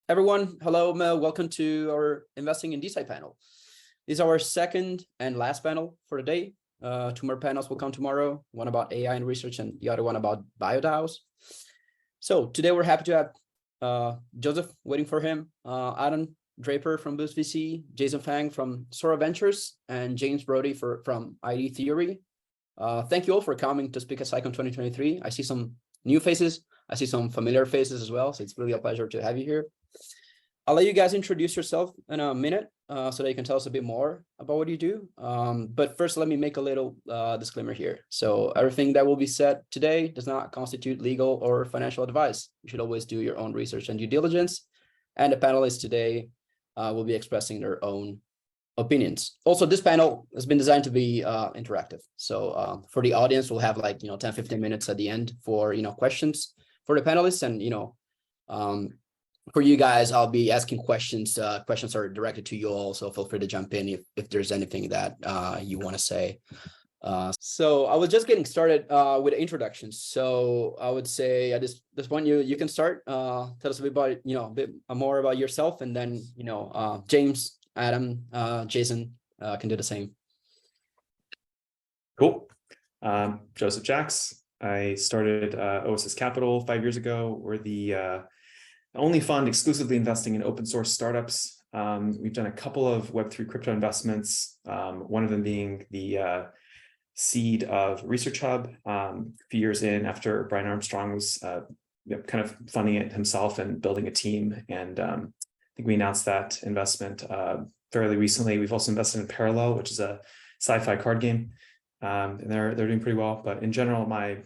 Everyone, hello, welcome to our Investing in DeSci panel. This is our second and last panel for the day. Two more panels will come tomorrow, one about AI and research and the other one about BioDAOs. So today we're happy to have Joseph waiting for him, Adam Draper from Boost VC, Jason Fang from Sora Ventures, and James Brodie from ID Theory. Thank you all for coming to speak at SciCon 2023. I see some new faces. I see some familiar faces as well. So it's really a pleasure to have you here. I'll let you guys introduce yourself in a minute so that you can tell us a bit more about what you do. But first, let me make a little disclaimer here. So everything that will be said today does not constitute legal or financial advice. You should always do your own research and due diligence. And the panelists today will be expressing their own opinions. Also, this panel has been designed to be interactive. So for the audience, we'll have 10, 15 minutes at the end for questions for the panelists. And for you guys, I'll be asking questions. Questions are directed to you all, so feel free to jump in if there's anything that you want to say. So I was just getting started with introductions. So I would say at this point, you can start. Tell us a bit about a bit more about yourself, and then James, Adam, Jason can do the same. Cool. Joseph Jacks. I started OSS Capital 5 years ago. We're the only fund exclusively investing in open source startups. We've done a couple of Web3 crypto investments, one of them being the seed of ResearchHub a few years in after Brian Armstrong was kind of funding it himself and building a team. And I think we announced that investment fairly recently. We've also invested in Parallel, which is a sci-fi card game. And they're doing pretty well. But in general, my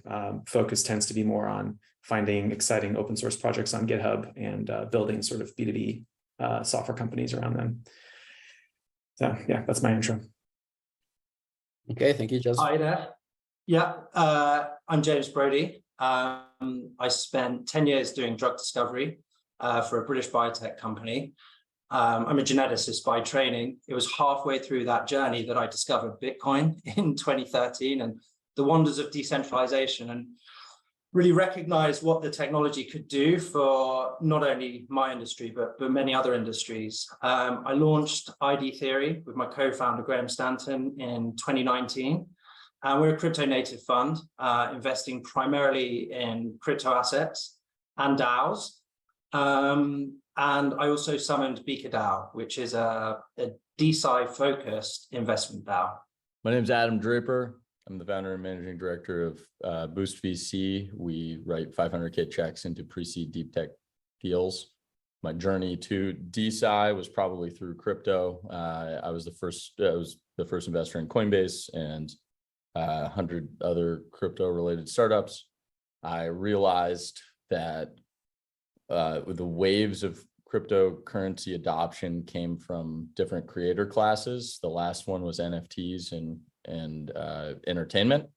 focus tends to be more on finding exciting open source projects on GitHub and building sort of B2B software companies around them. So yeah, that's my intro. Okay, thank you, Joseph. Hi there. Yeah, I'm James Brodie. I spent 10 years doing drug discovery for a British biotech company. I'm a geneticist by training. It was halfway through that journey that I discovered Bitcoin in 2013 and the wonders of decentralization, and really recognized what the technology could do for not only my industry, but many other industries. I launched ID Theory with my co-founder, Graham Stanton, in 2019. We're a crypto native fund, investing primarily in crypto assets and DAOs. And I also summoned BeakerDAO, which is a DeSci focused investment DAO. My name is Adam Draper. I'm the founder and managing director of Boost VC. We write 500K checks into pre-seed deep tech deals. My journey to DeSci was probably through crypto. I was the first investor in Coinbase and 100 other crypto related startups. I realized that with the waves of cryptocurrency adoption came from different creator classes. The last one was NFTs and entertainment.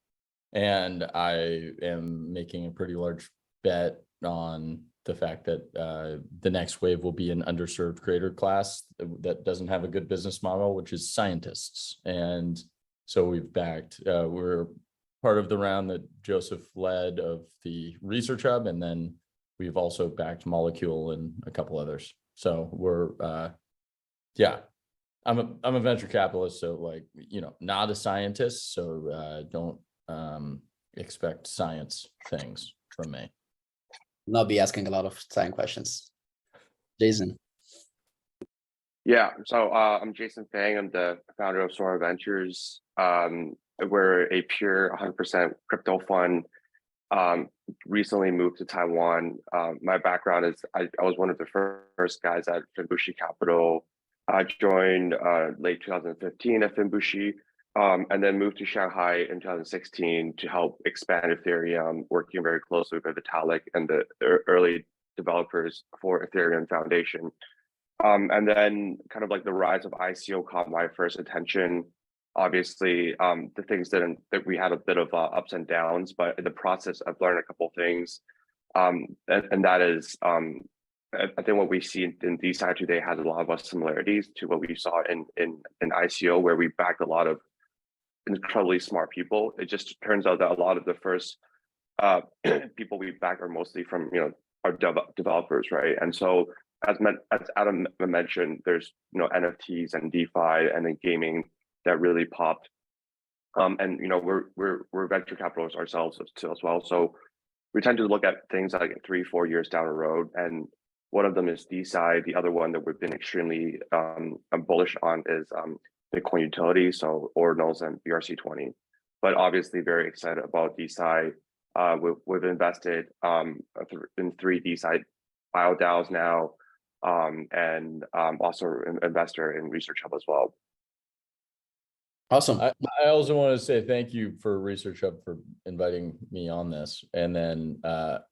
And I am making a pretty large bet on the fact that the next wave will be an underserved creator class that doesn't have a good business model, which is scientists. And so we've backed, we're part of the round that Joseph led of the ResearchHub, and then we've also backed Molecule and a couple others. So we're, yeah. I'm a venture capitalist, so not a scientist, so don't expect science things from me. I'll be asking a lot of science questions. Jason. Yeah, so I'm Jason Fang. I'm the founder of Sora Ventures. We're a pure 100% crypto fund. Recently moved to Taiwan. My background is I was one of the first guys at Fimbushi Capital. I joined late 2015 at Fimbushi, and then moved to Shanghai in 2016 to help expand Ethereum, working very closely with Vitalik and the early developers for Ethereum Foundation. And then kind of like the rise of ICO caught my first attention. Obviously, the things that we had a bit of ups and downs, but in the process, I've learned a couple of things. And that is, I think what we see in DeSci today has a lot of similarities to what we saw in ICO, where we backed a lot of incredibly smart people. It just turns out that a lot of the first people we back are mostly from, our developers, right? And so as Adam mentioned, there's, NFTs and DeFi and then gaming that really popped. And we're venture capitalists ourselves as well. So we tend to look at things like 3-4 years down the road. And one of them is DeSci. The other one that we've been extremely bullish on is Bitcoin utility, so Ordinals and BRC20. But obviously very excited about DeSci. We've invested in 3 DeSci BioDAOs now, and also an investor in ResearchHub as well. Awesome. I also want to say thank you for ResearchHub for inviting me on this. And then,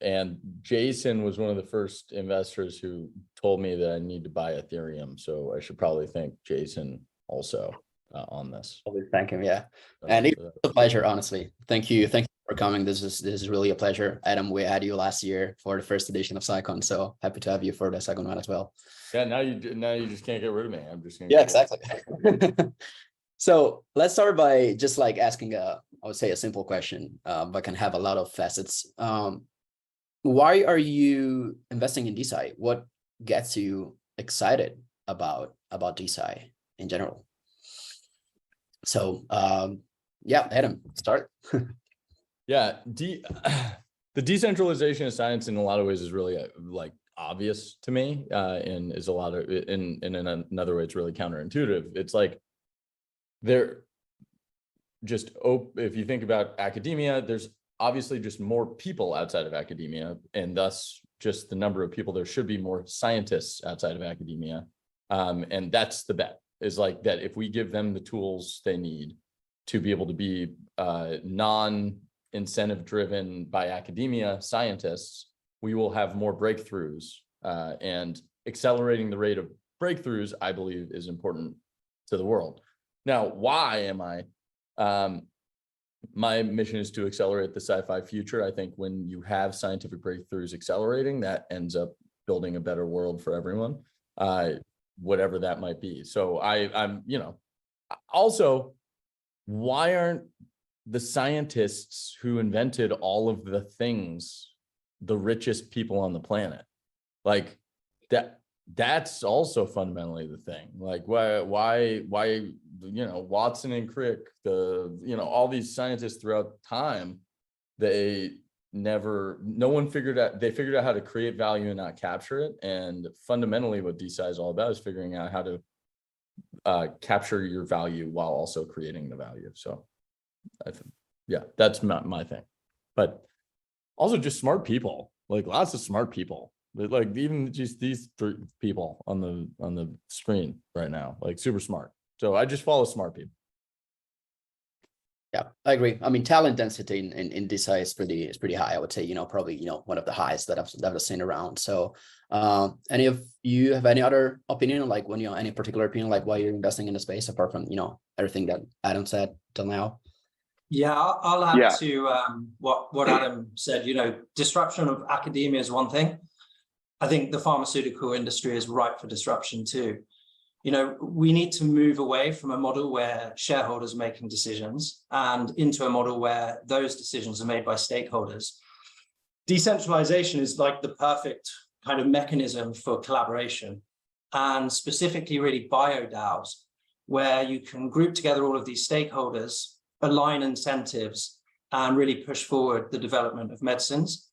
and Jason was one of the first investors who told me that I need to buy Ethereum. So I should probably thank Jason also on this. Thank him. Yeah. And it's a pleasure, honestly. Thank you. Thank you for coming. This is really a pleasure. Adam, we had you last year for the first edition of SciCon. So happy to have you for the second one as well. Yeah. Now you just can't get rid of me. I'm just going to. Yeah, exactly. So let's start by just like asking I would say a simple question, but can have a lot of facets. Why are you investing in DeSci? What gets you excited about DeSci in general? So yeah, Adam, start. Yeah, the decentralization of science in a lot of ways is really like obvious to me, and is a lot of in another way it's really counterintuitive. It's like they're just if you think about academia, there's obviously just more people outside of academia, and thus just the number of people. There should be more scientists outside of academia, and that's the bet. Is like that if we give them the tools they need to be able to be non-incentive driven by academia scientists, we will have more breakthroughs, and accelerating the rate of breakthroughs, I believe, is important to the world. Now, why am I? My mission is to accelerate the sci-fi future. I think when you have scientific breakthroughs accelerating, that ends up building a better world for everyone, whatever that might be. So I'm, also, why aren't the scientists who invented all of the things the richest people on the planet? Like that's also fundamentally the thing. Like why Watson and Crick, all these scientists throughout time, no one figured out how to create value and not capture it. And fundamentally what DeSci is all about is figuring out how to capture your value while also creating the value. So that's my thing. But also just smart people, like lots of smart people. Like even just these 3 people on the screen right now, like super smart. So I just follow smart people. Yeah, I agree. I mean, talent density in DeSci is pretty high. I would say, probably, one of the highest that I've seen around. So any of you have any other opinion, like when any particular opinion, like why you're investing in the space apart from, everything that Adam said till now? Yeah, I'll add to what Adam said. Disruption of academia is one thing. I think the pharmaceutical industry is ripe for disruption too. We need to move away from a model where shareholders are making decisions and into a model where those decisions are made by stakeholders. Decentralization is like the perfect kind of mechanism for collaboration, and specifically really BioDAOs, where you can group together all of these stakeholders, align incentives, and really push forward the development of medicines.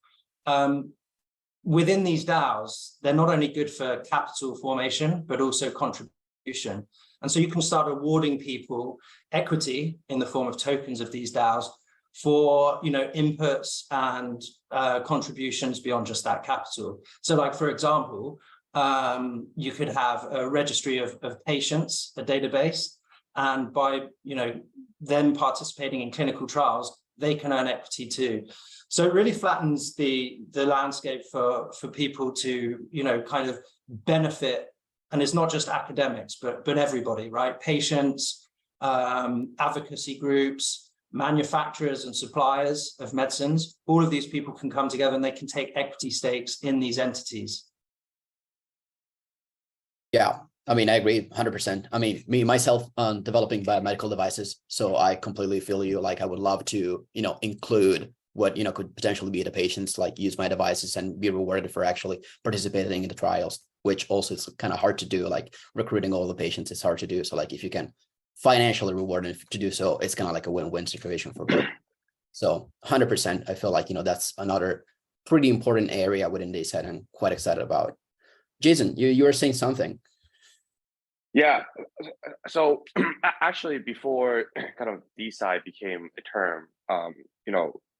Within these DAOs, they're not only good for capital formation, but also contribution. And so you can start awarding people equity in the form of tokens of these DAOs for, inputs and contributions beyond just that capital. So like, for example, you could have a registry of patients, a database, and by, them participating in clinical trials, they can earn equity too. So it really flattens the landscape for people to, kind of benefit. And it's not just academics, but everybody, right? Patients, advocacy groups, manufacturers and suppliers of medicines. All of these people can come together and they can take equity stakes in these entities. Yeah, I mean, I agree 100%. I mean, me, myself, developing biomedical devices. So I completely feel you. Like I would love to, include what, could potentially be the patients like use my devices and be rewarded for actually participating in the trials, which also is kind of hard to do. Like recruiting all the patients is hard to do. So like if you can financially reward them to do so, it's kind of like a win-win situation for both. So 100%, I feel like, that's another pretty important area within DeSci and I'm quite excited about. Jason, you were saying something. Yeah, so actually before kind of DeSci became a term,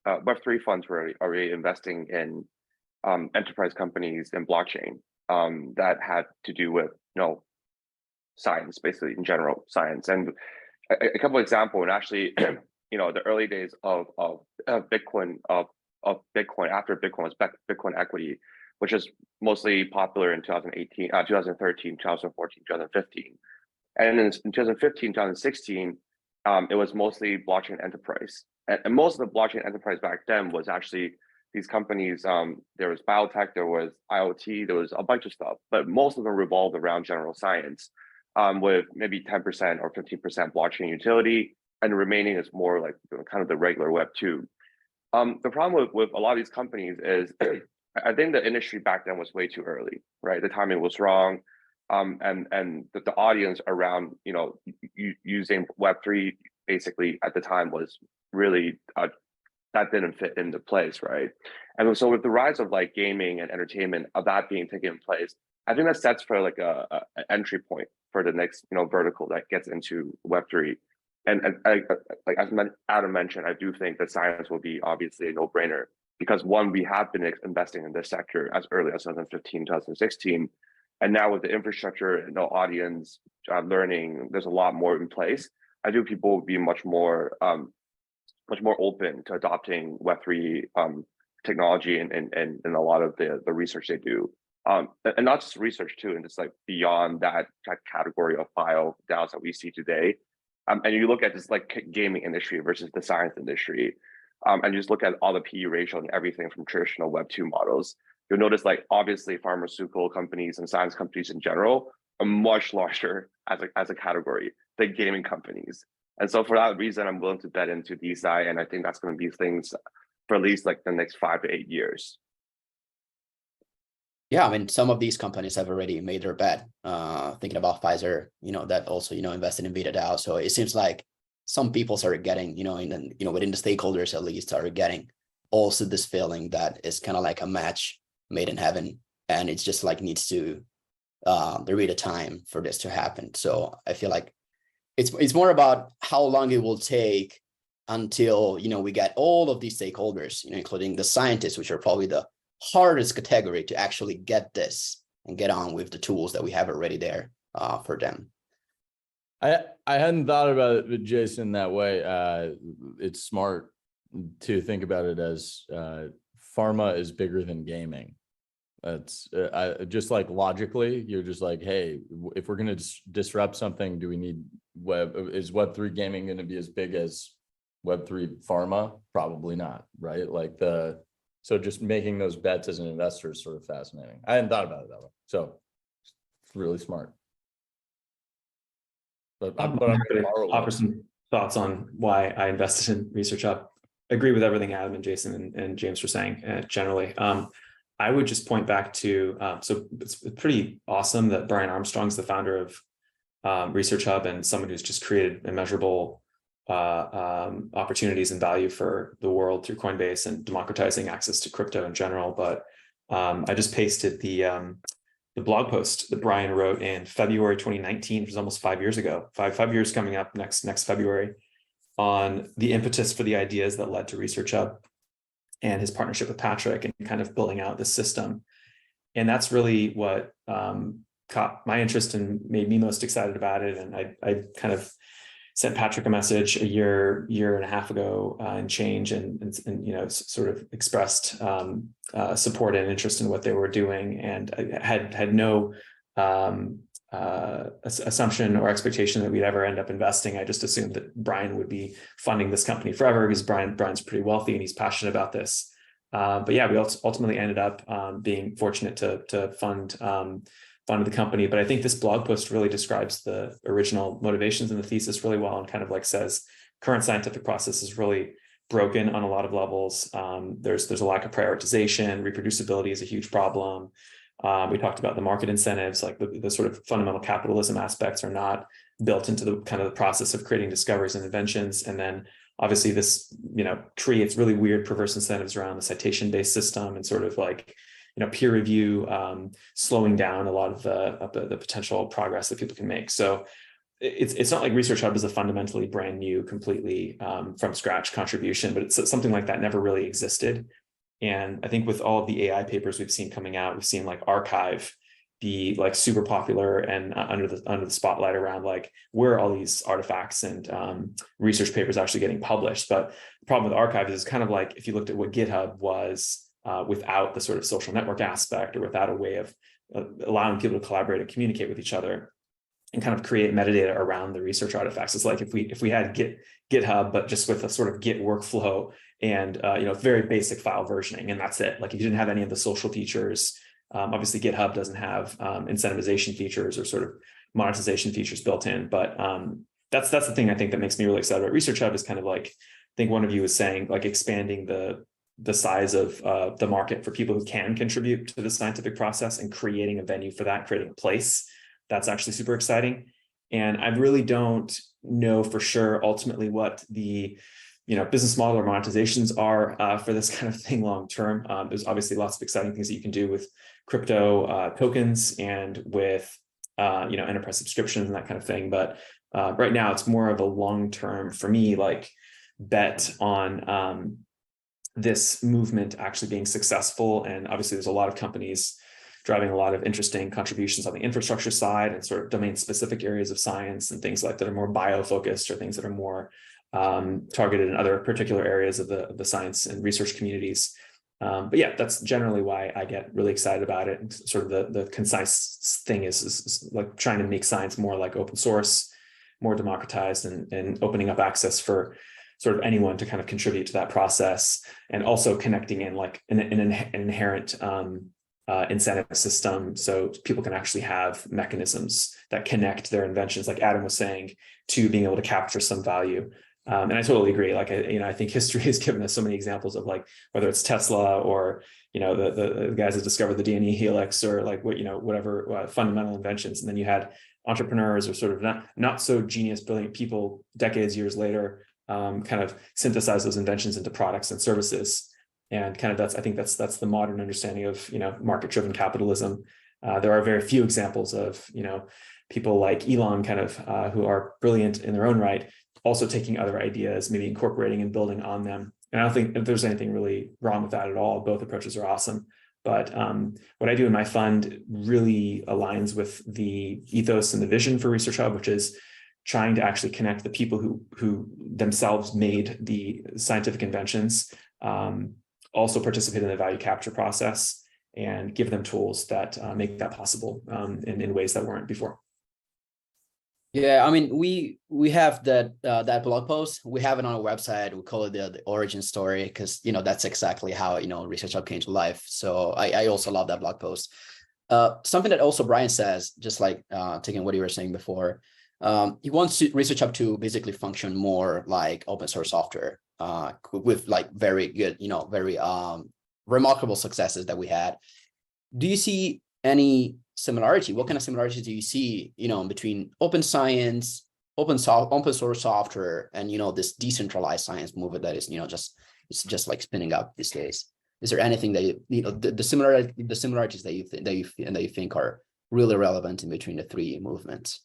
Web3 funds were already investing in enterprise companies in blockchain that had to do with, science, basically in general science. And a couple of examples, and actually, the early days of Bitcoin, of Bitcoin, after Bitcoin was Bitcoin equity, which is mostly popular in 2018, 2013, 2014, 2015. And in 2015, 2016, it was mostly blockchain enterprise. And most of the blockchain enterprise back then was actually these companies. There was biotech, there was IoT, there was a bunch of stuff, but most of them revolved around general science, with maybe 10% or 15% blockchain utility, and the remaining is more like kind of the regular Web 2. The problem with a lot of these companies is I think the industry back then was way too early, right? The timing was wrong. And the audience around, using Web3 basically at the time was really, that didn't fit into place, right? And so with the rise of like gaming and entertainment of that being taken in place, I think that sets for like an entry point for the next, vertical that gets into Web3. And like as Adam mentioned, I do think that science will be obviously a no-brainer because one, we have been investing in this sector as early as 2015, 2016. And now with the infrastructure, audience, learning, there's a lot more in place. I do people will be much more open to adopting Web3 technology and a lot of the research they do. And not just research too, and just like beyond that category of bio DAOs that we see today. And you look at this like gaming industry versus the science industry, and you just look at all the PE ratio and everything from traditional Web 2 models, you'll notice like obviously pharmaceutical companies and science companies in general are much larger as a category than gaming companies. And so for that reason, I'm willing to bet into DeSci, and I think that's going to be things for at least like the next 5 to 8 years. Yeah, I mean, some of these companies have already made their bet. Thinking about Pfizer, that also, invested in BeakerDAO. So it seems like some people started getting, within the stakeholders at least, are getting also this feeling that it's kind of like a match made in heaven, and it's just like needs to there be the time for this to happen. So I feel like it's more about how long it will take until we get all of these stakeholders, including the scientists, which are probably the hardest category to actually get this and get on with the tools that we have already there for them. I hadn't thought about it, Jason, that way. It's smart to think about it as pharma is bigger than gaming. That's just like logically, you're just like, hey, if we're going to disrupt something, do we need is Web3 gaming going to be as big as Web3 pharma? Probably not, right? Like so just making those bets as an investor is sort of fascinating. I hadn't thought about it that way. So it's really smart. But I'm happy to offer some thoughts on why I invested in ResearchHub. I agree with everything Adam and Jason and James were saying generally. I would just point back to, so it's pretty awesome that Brian Armstrong's the founder of ResearchHub and someone who's just created immeasurable opportunities and value for the world through Coinbase and democratizing access to crypto in general. But I just pasted the blog post that Brian wrote in February 2019, which was almost 5 years ago, five years coming up next February, on the impetus for the ideas that led to ResearchHub and his partnership with Patrick and kind of building out this system. And that's really what caught my interest and made me most excited about it. And I kind of sent Patrick a message a year and a half ago and change and sort of expressed support and interest in what they were doing, and I had no assumption or expectation that we'd ever end up investing. I just assumed that Brian would be funding this company forever because Brian's pretty wealthy and he's passionate about this. But yeah, we ultimately ended up being fortunate to fund the company. But I think this blog post really describes the original motivations and the thesis really well, and kind of like says current scientific process is really broken on a lot of levels. There's a lack of prioritization. Reproducibility is a huge problem. We talked about the market incentives, like the sort of fundamental capitalism aspects are not built into the kind of the process of creating discoveries and inventions. And then obviously this, creates really weird perverse incentives around the citation-based system and sort of like, peer review, slowing down a lot of the potential progress that people can make. So it's not like ResearchHub is a fundamentally brand new, completely from scratch contribution, but it's something like that never really existed. And I think with all of the AI papers we've seen coming out, we've seen like archive be like super popular and under the spotlight around like where are all these artifacts and research papers actually getting published. But the problem with archive is kind of like if you looked at what GitHub was without the sort of social network aspect or without a way of allowing people to collaborate and communicate with each other and kind of create metadata around the research artifacts. It's like if we had GitHub, but just with a sort of Git workflow and very basic file versioning, and that's it. Like if you didn't have any of the social features, obviously GitHub doesn't have incentivization features or sort of monetization features built in. But that's the thing I think that makes me really excited about ResearchHub is kind of like, I think one of you was saying, like expanding the size of the market for people who can contribute to the scientific process and creating a venue for that, creating a place. That's actually super exciting. And I really don't know for sure ultimately what the business model or monetizations are for this kind of thing long term. There's obviously lots of exciting things that you can do with crypto tokens and with enterprise subscriptions and that kind of thing. But right now it's more of a long term for me, like bet on this movement actually being successful. And obviously there's a lot of companies driving a lot of interesting contributions on the infrastructure side and sort of domain specific areas of science and things like that are more bio focused or things that are more targeted in other particular areas of the science and research communities. But yeah, that's generally why I get really excited about it. And sort of the concise thing is like trying to make science more like open source, more democratized and opening up access for sort of anyone to kind of contribute to that process, and also connecting in like an inherent incentive system so people can actually have mechanisms that connect their inventions, like Adam was saying, to being able to capture some value. And I totally agree. Like, I think history has given us so many examples of like, whether it's Tesla or, the guys that discovered the DNA helix or like whatever fundamental inventions. And then you had entrepreneurs or sort of not so genius, brilliant people decades, years later, kind of synthesize those inventions into products and services. And kind of I think that's the modern understanding of, market-driven capitalism. There are very few examples of, people like Elon kind of who are brilliant in their own right, also taking other ideas, maybe incorporating and building on them. And I don't think that there's anything really wrong with that at all. Both approaches are awesome. But what I do in my fund really aligns with the ethos and the vision for ResearchHub, which is trying to actually connect the people who themselves made the scientific inventions, also participate in the value capture process and give them tools that make that possible in ways that weren't before. Yeah, I mean, we have that blog post. We have it on our website. We call it the origin story because that's exactly how ResearchHub came to life. So I also love that blog post. Something that also Brian says, just like taking what you were saying before, he wants ResearchHub to basically function more like open source software with like very good, very remarkable successes that we had. Do you see any similarity? What kind of similarities do you see, between open science, open source software, and this decentralized science movement that is, it's just like spinning up these days? Is there anything that the similarities that you think are really relevant in between the three movements?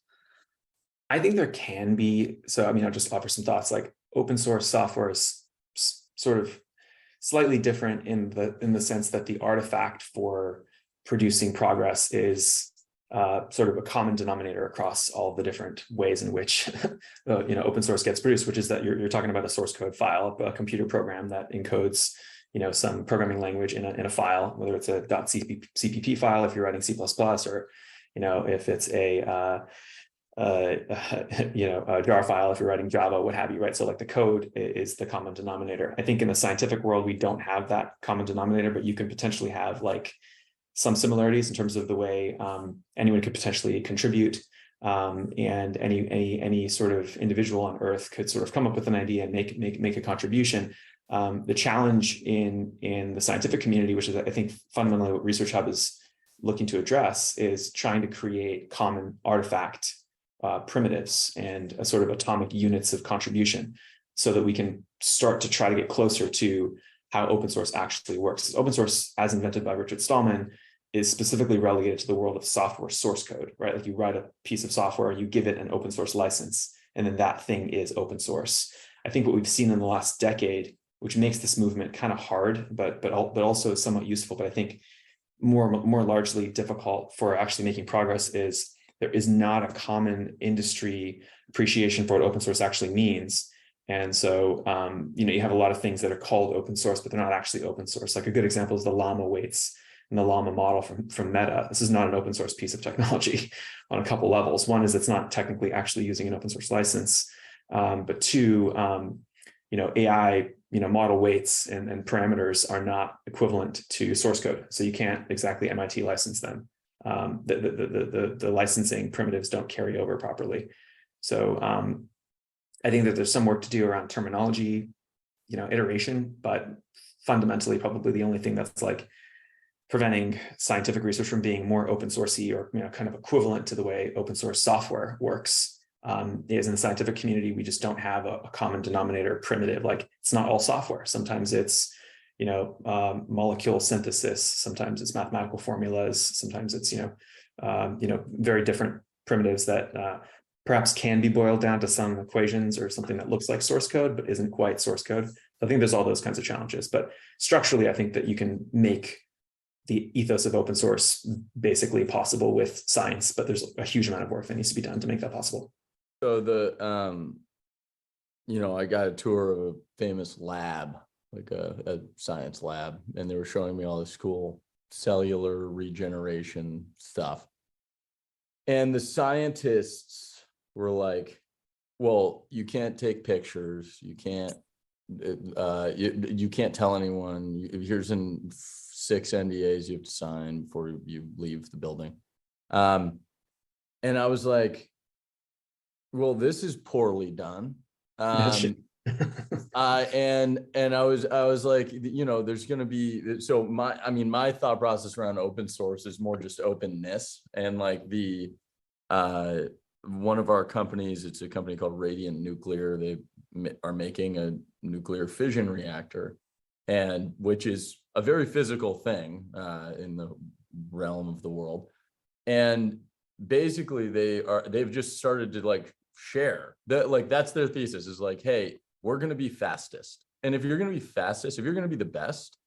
I think there can be. So I'll just offer some thoughts. Like open source software is sort of slightly different in the sense that the artifact for producing progress is sort of a common denominator across all the different ways in which open source gets produced, which is that you're talking about a source code file, a computer program that encodes some programming language in a file, whether it's a .cpp file if you're writing C++, or if it's a jar file if you're writing Java, what have you, right? So like the code is the common denominator. I think in the scientific world we don't have that common denominator, but you could potentially have like some similarities in terms of the way anyone could potentially contribute, and any sort of individual on Earth could sort of come up with an idea and make a contribution. The challenge in the scientific community, which is I think fundamentally what ResearchHub is looking to address, is trying to create common artifact primitives and a sort of atomic units of contribution, so that we can start to try to get closer to how open source actually works. Open source, as invented by Richard Stallman, is specifically relegated to the world of software source code, right? Like you write a piece of software, you give it an open source license, and then that thing is open source. I think what we've seen in the last decade, which makes this movement kind of hard, but also somewhat useful, but I think more largely difficult for actually making progress, is there is not a common industry appreciation for what open source actually means. And so, you have a lot of things that are called open source, but they're not actually open source. Like a good example is the llama weights and the llama model from Meta. This is not an open source piece of technology on a couple levels. One is it's not technically actually using an open source license, but two, AI, model weights and parameters are not equivalent to source code. So you can't exactly MIT license them. The licensing primitives don't carry over properly. So I think that there's some work to do around terminology, iteration, but fundamentally probably the only thing that's like preventing scientific research from being more open sourcey or kind of equivalent to the way open source software works is in the scientific community. We just don't have a common denominator primitive. Like it's not all software. Sometimes it's molecule synthesis. Sometimes it's mathematical formulas. Sometimes it's very different primitives that perhaps can be boiled down to some equations or something that looks like source code but isn't quite source code. I think there's all those kinds of challenges, but structurally I think that you can make the ethos of open source basically possible with science, but there's a huge amount of work that needs to be done to make that possible. So I got a tour of a famous lab, like a science lab, and they were showing me all this cool cellular regeneration stuff. And the scientists were like, well, you can't take pictures. You can't tell anyone. Here's 6 NDAs you have to sign before you leave the building. And I was like, well, this is poorly done. And I was like, there's going to be, so my thought process around open source is more just openness. And like one of our companies, it's a company called Radiant Nuclear. They are making a nuclear fission reactor, and which is a very physical thing in the realm of the world. And basically they've just started to like share that, like, that's their thesis, is like, hey, we're going to be fastest. And if you're going to be fastest, if you're going to be the best,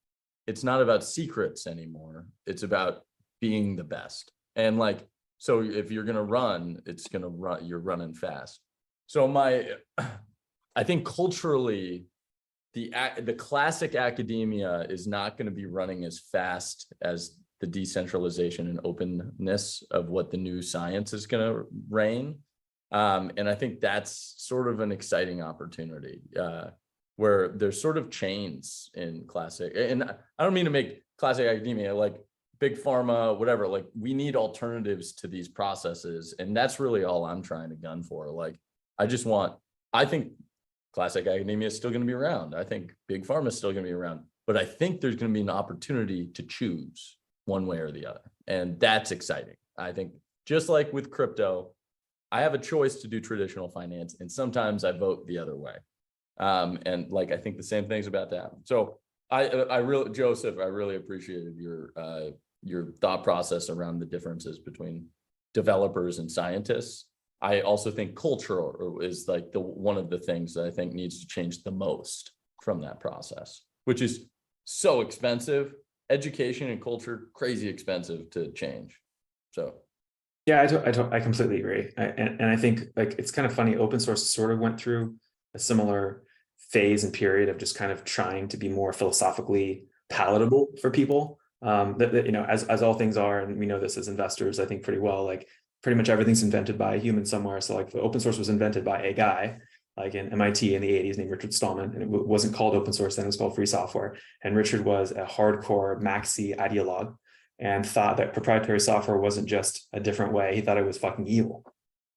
it's not about secrets anymore. It's about being the best. And like, so if you're going to run, you're running fast. So I think culturally, the classic academia is not going to be running as fast as the decentralization and openness of what the new science is going to reign. And I think that's sort of an exciting opportunity where there's sort of chains in classic, and I don't mean to make classic academia like big pharma, whatever, like we need alternatives to these processes. And that's really all I'm trying to gun for. Like, I think classic academia is still going to be around. I think big pharma is still going to be around, but I think there's going to be an opportunity to choose one way or the other. And that's exciting. I think just like with crypto, I have a choice to do traditional finance, and sometimes I vote the other way. And like, I think the same thing's about to happen. So Joseph, I really appreciated your thought process around the differences between developers and scientists. I also think culture is like one of the things that I think needs to change the most from that process, which is so expensive. Education and culture, crazy expensive to change. So. Yeah, I completely agree. And I think like, it's kind of funny, open source sort of went through a similar phase and period of just kind of trying to be more philosophically palatable for people. As all things are, and we know this as investors, I think pretty well, like pretty much everything's invented by a human somewhere. So like the open source was invented by a guy like in MIT in the 80s named Richard Stallman, and it wasn't called open source then, it was called free software. And Richard was a hardcore maxi ideologue and thought that proprietary software wasn't just a different way. He thought it was fucking evil,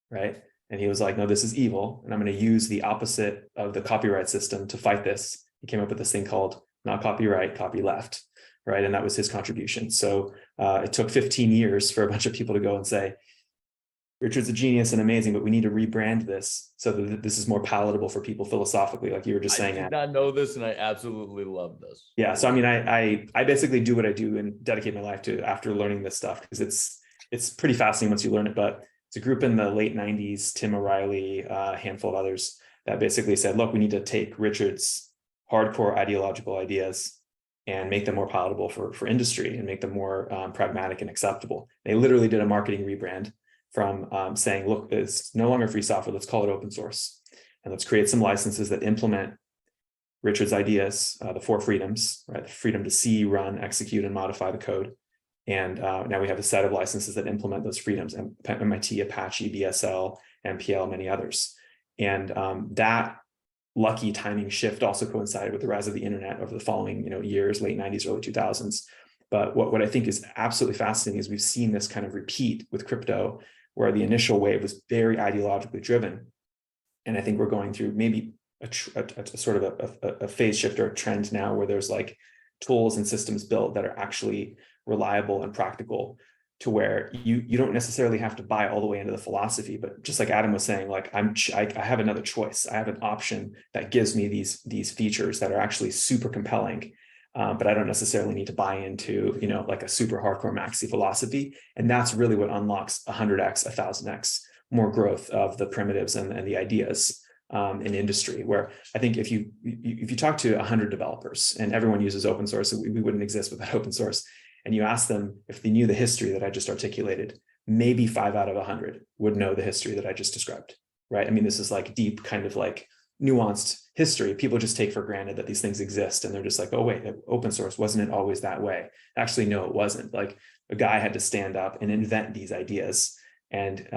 right? And he was like, no, this is evil, and I'm going to use the opposite of the copyright system to fight this, he came up with this thing called not copyright, copyleft, right? And that was his contribution. So it took 15 years for a bunch of people to go and say, Richard's a genius and amazing, but we need to rebrand this so that this is more palatable for people philosophically, like you were just saying. I did not know this, and I absolutely love this. Yeah, so I mean, I basically do what I do and dedicate my life to after learning this stuff, because it's pretty fascinating once you learn it. But it's a group in the late 90s, Tim O'Reilly, a handful of others, that basically said, look, we need to take Richard's hardcore ideological ideas and make them more palatable for industry and make them more pragmatic and acceptable. They literally did a marketing rebrand from saying, look, it's no longer free software, let's call it open source. And let's create some licenses that implement Richard's ideas, the 4 freedoms, right? The freedom to see, run, execute, and modify the code. And now we have a set of licenses that implement those freedoms, MIT, Apache, BSL, MPL, many others. And that lucky timing shift also coincided with the rise of the internet over the following years, late 90s, early 2000s. But what I think is absolutely fascinating is we've seen this kind of repeat with crypto, where the initial wave was very ideologically driven. And I think we're going through maybe a sort of a phase shift or a trend now where there's like tools and systems built that are actually reliable and practical, to where you don't necessarily have to buy all the way into the philosophy. But just like Adam was saying, like I have another choice. I have an option that gives me these features that are actually super compelling. But I don't necessarily need to buy into, like a super hardcore maxi philosophy. And that's really what unlocks 100x, 1000x more growth of the primitives and the ideas in industry, where I think if you talk to 100 developers, and everyone uses open source, so we wouldn't exist without open source, and you ask them if they knew the history that I just articulated, maybe 5 out of 100 would know the history that I just described, right? I mean, this is like deep, kind of like nuanced history. People just take for granted that these things exist, and they're just like, oh wait, open source, wasn't it always that way? Actually, no, it wasn't. Like, a guy had to stand up and invent these ideas and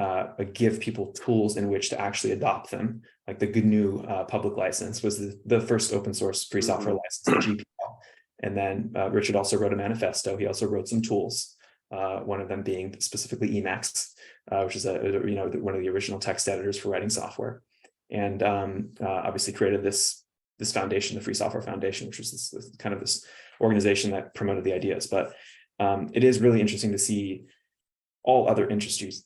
give people tools in which to actually adopt them. Like the GNU public license was the first open source free software license, the GPL. And then Richard also wrote a manifesto. He also wrote some tools, one of them being specifically Emacs, which is one of the original text editors for writing software. And obviously created this foundation, the Free Software Foundation, which was this organization that promoted the ideas. But it is really interesting to see all other industries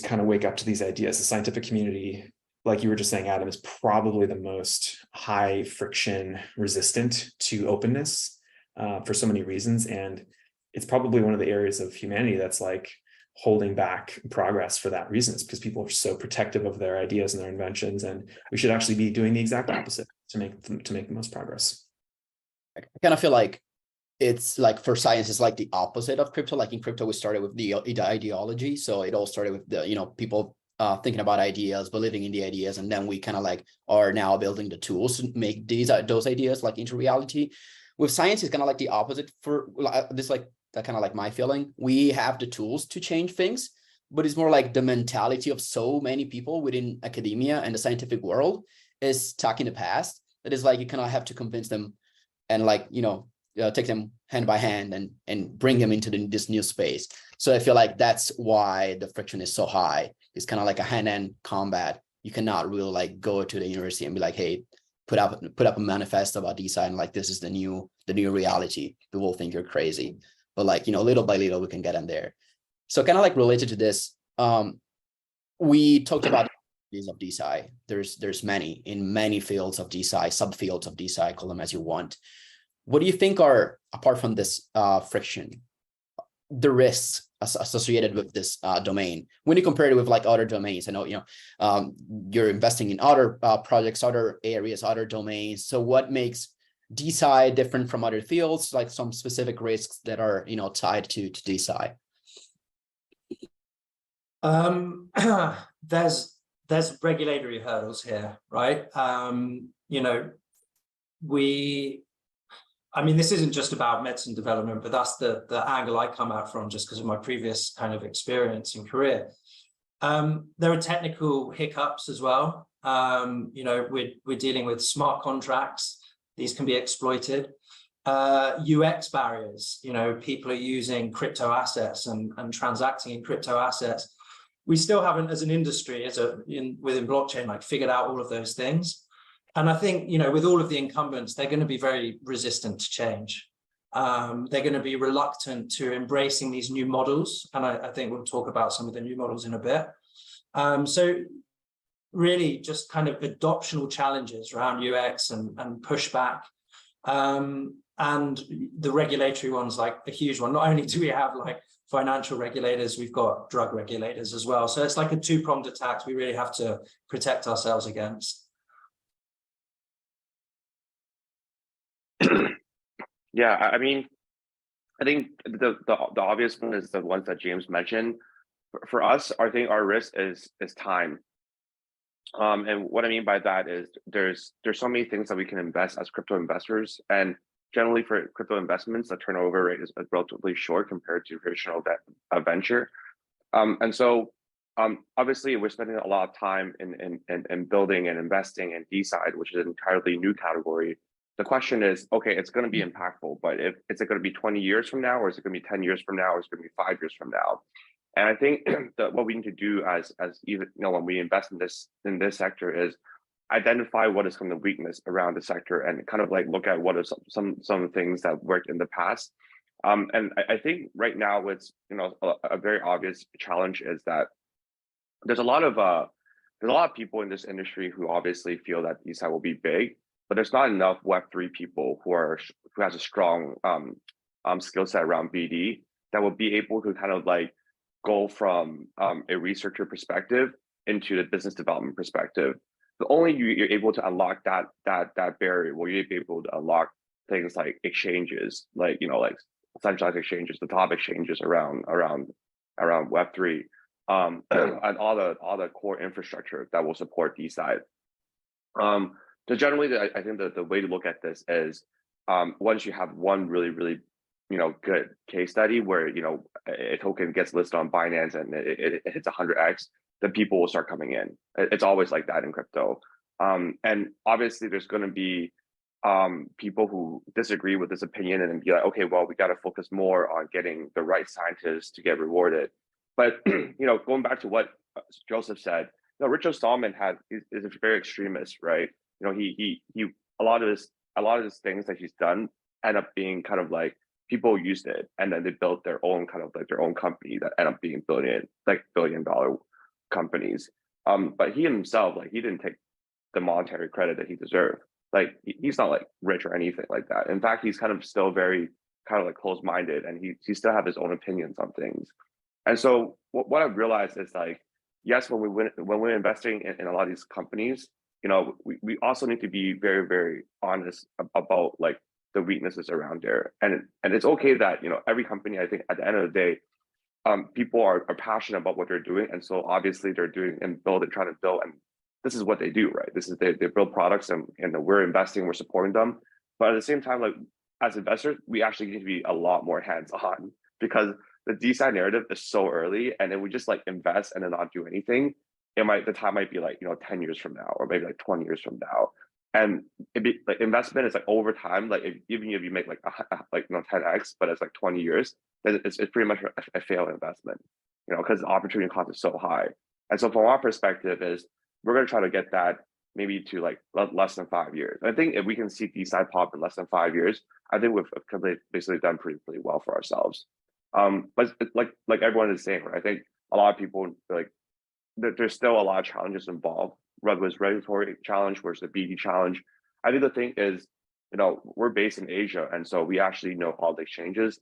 kind of wake up to these ideas. The scientific community, like you were just saying, Adam, is probably the most high friction resistant to openness for so many reasons. And it's probably one of the areas of humanity that's like holding back progress for that reason. It's because people are so protective of their ideas and their inventions, and we should actually be doing the exact opposite to make the most progress. I kind of feel like it's like for science, it's like the opposite of crypto. Like in crypto, we started with the ideology. So it all started with the, people thinking about ideas, believing in the ideas. And then we kind of like are now building the tools to make those ideas like into reality. With science, it's kind of like the opposite for this, like that kind of like my feeling. We have the tools to change things, but it's more like the mentality of so many people within academia and the scientific world is stuck in the past. That is like, you kind of have to convince them and like, take them hand by hand and bring them into this new space. So I feel like that's why the friction is so high. It's kind of like a hand-to-hand combat. You cannot really like go to the university and be like, hey, put up a manifesto about DeSci and like, this is the new reality. People will think you're crazy, but like, little by little we can get in there. So kind of like related to this, we talked about the of DeSci. There's many in many fields of DeSci, subfields of DeSci, call them as you want. What do you think are, apart from this friction, the risks associated with this domain when you compare it with like other domains? I know, you're investing in other projects, other areas, other domains. So what makes DeSci different from other fields, like some specific risks that are, tied to DeSci? There's regulatory hurdles here, right? This isn't just about medicine development, but that's the angle I come out from just because of my previous kind of experience and career. There are technical hiccups as well. We're dealing with smart contracts. These can be exploited. UX barriers, people are using crypto assets and transacting in crypto assets. We still haven't, as an industry, within blockchain, like figured out all of those things. And I think, you know, with all of the incumbents, they're going to be very resistant to change. They're going to be reluctant to embracing these new models. And I think we'll talk about some of the new models in a bit. So really just kind of adoptional challenges around UX and pushback. And the regulatory one's like a huge one. Not only do we have like financial regulators, we've got drug regulators as well. So it's like a two-pronged attack we really have to protect ourselves against. Yeah, I mean, I think the obvious one is the ones that James mentioned. For us, I think our risk is time. And what I mean by that is there's so many things that we can invest as crypto investors, and generally for crypto investments, the turnover rate is relatively short compared to traditional venture. And so obviously we're spending a lot of time in building and investing in DeSci, which is an entirely new category. The question is, okay, it's going to be impactful, but is it going to be 20 years from now, or is it going to be 10 years from now, or is it going to be 5 years from now? And I think that what we need to do as even, you know, when we invest in this sector is identify what is some of the weakness around the sector and kind of like look at what are some things that worked in the past. And I think right now it's, you know, a very obvious challenge is that there's a lot of people in this industry who obviously feel that DeSci will be big, but there's not enough Web3 people who has a strong skill set around BD that will be able to kind of like go from a researcher perspective into the business development perspective. The only you're able to unlock that barrier, where you're able to unlock things like exchanges, like, you know, like centralized exchanges, the top exchanges around Web3, and all the core infrastructure that will support DeSci. So generally, I think that the way to look at this is once you have one really you know, good case study where, you know, a token gets listed on Binance and it hits 100x, then people will start coming in. It's always like that in crypto. And obviously there's going to be people who disagree with this opinion and be like, okay, well, we got to focus more on getting the right scientists to get rewarded. But, you know, going back to what Joseph said, you know, Richard Stallman is a very extremist, right? You know, he a lot of his things that he's done end up being kind of like, people used it and then they built their own kind of like their own company that end up being billion-dollar companies. But he himself, like, he didn't take the monetary credit that he deserved. Like, he's not like rich or anything like that. In fact, he's kind of still very kind of like closed-minded, and he still have his own opinions on things. And so what I've realized is, like, yes, when we're investing in a lot of these companies, you know, we also need to be very, very honest about like the weaknesses around there. And it's okay that, you know, every company, I think at the end of the day, people are passionate about what they're doing. And so obviously they're doing and trying to build, and this is what they do, right? This is they build products and we're investing, we're supporting them. But at the same time, like, as investors, we actually need to be a lot more hands-on, because the DeSci narrative is so early, and then we just like invest and then not do anything. The time might be like, you know, 10 years from now, or maybe like 20 years from now. And it'd be like investment is like over time, like even if you make like you know 10x, but it's like 20 years, then it's pretty much a failed investment, you know, because the opportunity cost is so high. And so from our perspective is we're going to try to get that maybe to like less than 5 years. I think if we can see DeSci pop in less than 5 years, I think we've basically done pretty well for ourselves. But like everyone is saying, right? I think a lot of people, like, there's still a lot of challenges involved. Was regulatory challenge, where's the BD challenge. I think the thing is, you know, we're based in Asia, and so we actually know all the exchanges.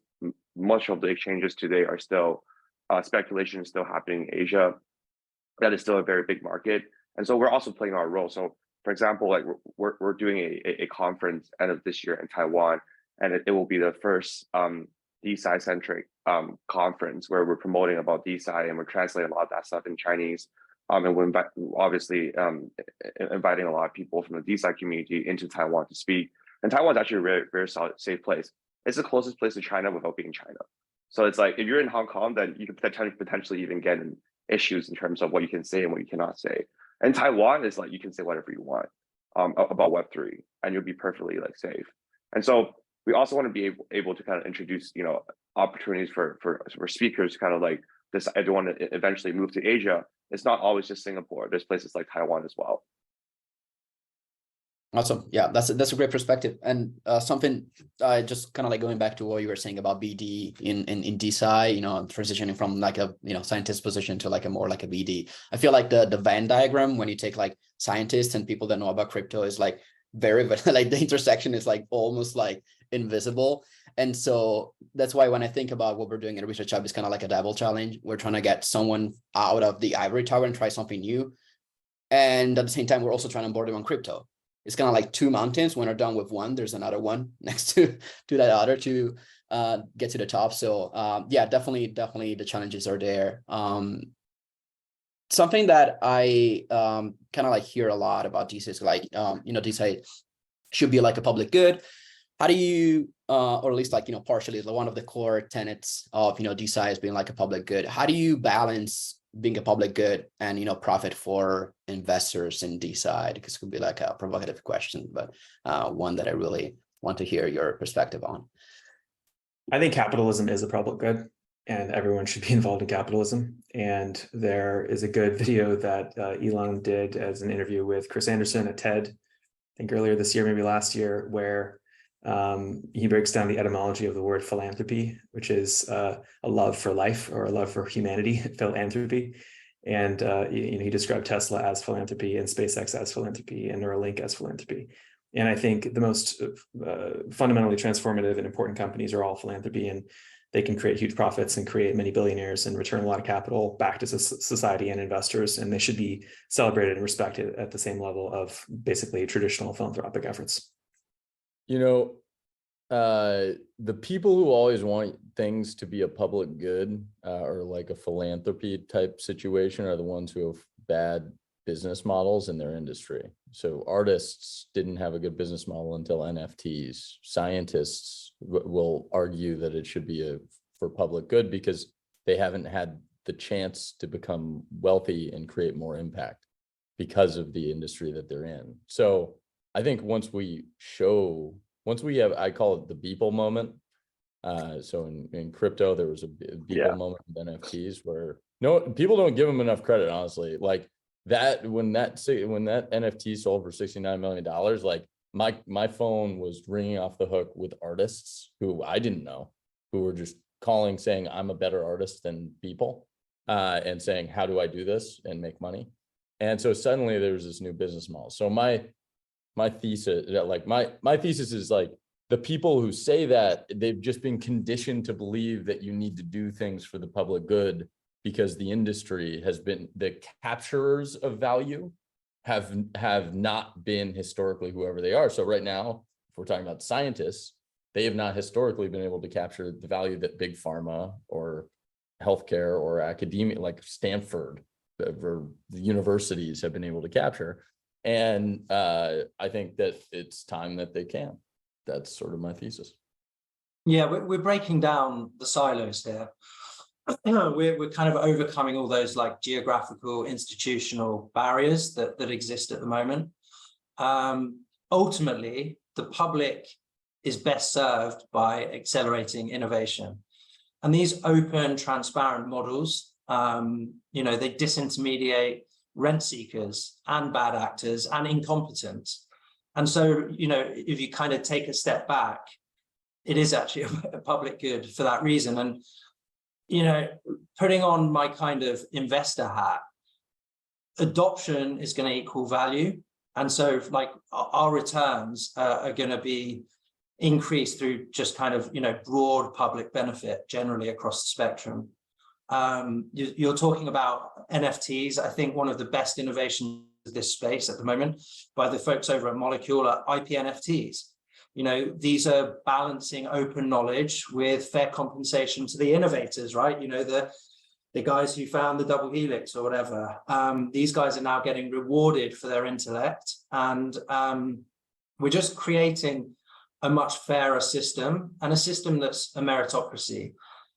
Much of the exchanges today are still speculation is still happening in Asia. That is still a very big market, and so we're also playing our role. So, for example, like we're doing a conference end of this year in Taiwan, and it will be the first DeSci centric conference where we're promoting about DeSci, and we're translating a lot of that stuff in Chinese. And we're obviously inviting a lot of people from the DeSci community into Taiwan to speak. And Taiwan's actually a very, very solid, safe place. It's the closest place to China without being China. So it's like, if you're in Hong Kong, then you could potentially even get in issues in terms of what you can say and what you cannot say. And Taiwan is like, you can say whatever you want about Web3, and you'll be perfectly like safe. And so we also want to be able to kind of introduce, you know, opportunities for speakers to kind of like this. I don't want to eventually move to Asia. It's not always just Singapore. There's places like Taiwan as well. Awesome. Yeah, that's a great perspective. And something just kind of like going back to what you were saying about BD in DeSci, you know, transitioning from like a, you know, scientist position to like a more like a BD. I feel like the Venn diagram, when you take like scientists and people that know about crypto, is like very like the intersection is like almost like invisible. And so that's why when I think about what we're doing at ResearchHub, it's kind of like a double challenge. We're trying to get someone out of the ivory tower and try something new. And at the same time, we're also trying to onboard them on crypto. It's kind of like two mountains. When we're done with one, there's another one next to that other to get to the top. So yeah, definitely the challenges are there. Something that I kind of like hear a lot about DeSci is like, you know, DeSci should be like a public good. How do you, or at least like, you know, partially one of the core tenets of, you know, DeSci as being like a public good. How do you balance being a public good and, you know, profit for investors in DeSci? Because it could be like a provocative question, but one that I really want to hear your perspective on. I think capitalism is a public good, and everyone should be involved in capitalism. And there is a good video that Elon did as an interview with Chris Anderson at TED, I think earlier this year, maybe last year, where he breaks down the etymology of the word philanthropy, which is a love for life or a love for humanity, philanthropy. And you know, he described Tesla as philanthropy and SpaceX as philanthropy and Neuralink as philanthropy. And I think the most fundamentally transformative and important companies are all philanthropy, and they can create huge profits and create many billionaires and return a lot of capital back to society and investors. And they should be celebrated and respected at the same level of basically traditional philanthropic efforts. You know, the people who always want things to be a public good or like a philanthropy type situation are the ones who have bad business models in their industry. So artists didn't have a good business model until NFTs. Scientists will argue that it should be for public good because they haven't had the chance to become wealthy and create more impact because of the industry that they're in. So I think once we have, I call it the Beeple moment. So in crypto, there was a Beeple moment with NFTs where people don't give them enough credit, honestly. Like that, when that NFT sold for $69 million, like my phone was ringing off the hook with artists who I didn't know, who were just calling saying, I'm a better artist than people, and saying, how do I do this and make money? And so suddenly there was this new business model. So my thesis, like my thesis is like, the people who say that, they've just been conditioned to believe that you need to do things for the public good because the industry has been, the capturers of value have not been historically whoever they are. So right now, if we're talking about scientists, they have not historically been able to capture the value that big pharma or healthcare or academia, like Stanford or the universities have been able to capture. And I think that it's time that they can. That's sort of my thesis. Yeah, we're breaking down the silos here. We're kind of overcoming all those like geographical, institutional barriers that exist at the moment. Ultimately, the public is best served by accelerating innovation. And these open, transparent models, you know, they disintermediate rent seekers and bad actors and incompetents. And so, you know, if you kind of take a step back, it is actually a public good for that reason. And, you know, putting on my kind of investor hat, adoption is going to equal value. And so like our returns are going to be increased through just kind of, you know, broad public benefit generally across the spectrum. You're talking about NFTs. I think one of the best innovations of this space at the moment by the folks over at Molecule are IP NFTs. You know, these are balancing open knowledge with fair compensation to the innovators, right? You know, the guys who found the double helix or whatever. These guys are now getting rewarded for their intellect. And we're just creating a much fairer system, and a system that's a meritocracy.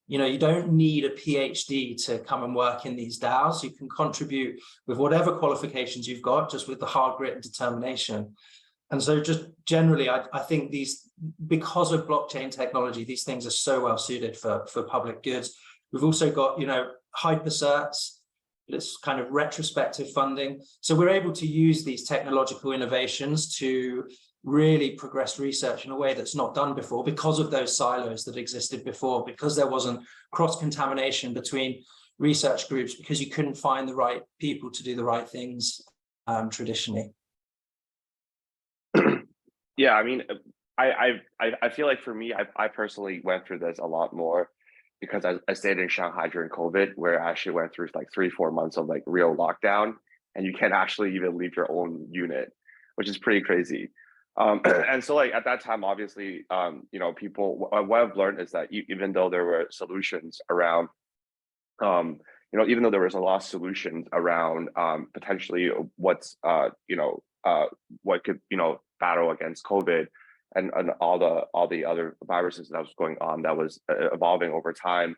You know, you don't need a PhD to come and work in these DAOs. You can contribute with whatever qualifications you've got, just with the hard grit and determination. And so just generally, I think these, because of blockchain technology, these things are so well suited for public goods. We've also got, you know, hypercerts, it's kind of retrospective funding. So we're able to use these technological innovations to really progress research in a way that's not done before, because of those silos that existed before, because there wasn't cross-contamination between research groups, because you couldn't find the right people to do the right things traditionally. Yeah, I mean, I feel like for me, I personally went through this a lot more because I stayed in Shanghai during COVID, where I actually went through like 3-4 months of like real lockdown, and you can't actually even leave your own unit, which is pretty crazy. And so like at that time, obviously, you know, people, what I've learned is that even though there were solutions around, you know, even though there was a lot of solutions around potentially what's, you know, what could, you know, battle against COVID and all the other viruses that was going on that was evolving over time.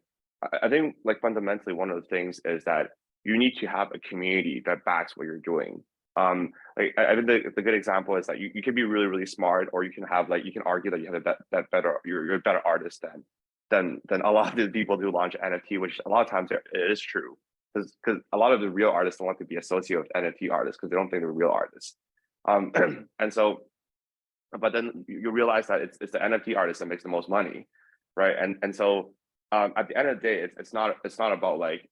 I think like fundamentally one of the things is that you need to have a community that backs what you're doing. Like I think the good example is that you can be really, really smart, or you can have like, you can argue that you have that better, you're a better artist than a lot of the people who launch NFT, which a lot of times it is true, because a lot of the real artists don't want to be associated with NFT artists because they don't think they're real artists. And so, but then you realize that it's the NFT artist that makes the most money, right? And so at the end of the day, it's not about like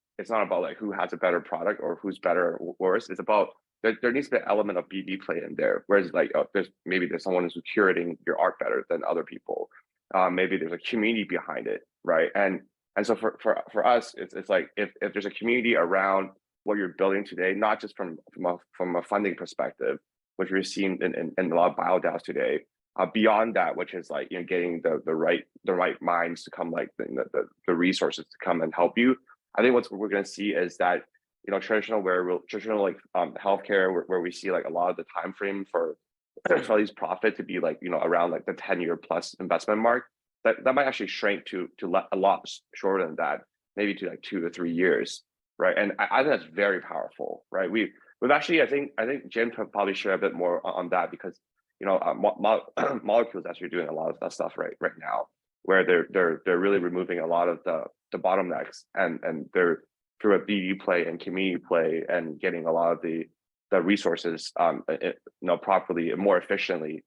who has a better product or who's better or worse. It's about there needs to be an element of BD play in there. Whereas like there's someone who's curating your art better than other people. Maybe there's a community behind it, right? And so for us, it's like if there's a community around what you're building today, not just from a funding perspective, which we're seeing in a lot of BioDAOs today, beyond that, which is like, you know, getting the right minds to come, like the resources to come and help you. I think what we're going to see is that, you know, traditional like healthcare, where we see like a lot of the time frame for these profit to be like, you know, around like the 10-year plus investment mark, that might actually shrink to a lot shorter than that, maybe to like 2 to 3 years, right? And I think that's very powerful, right? We've actually, I think Jim can probably share a bit more on that, because, you know, Molecules actually doing a lot of that stuff right now, where they're really removing a lot of the bottlenecks, and they're through a BD play and community play and getting a lot of the resources, you know, properly and more efficiently.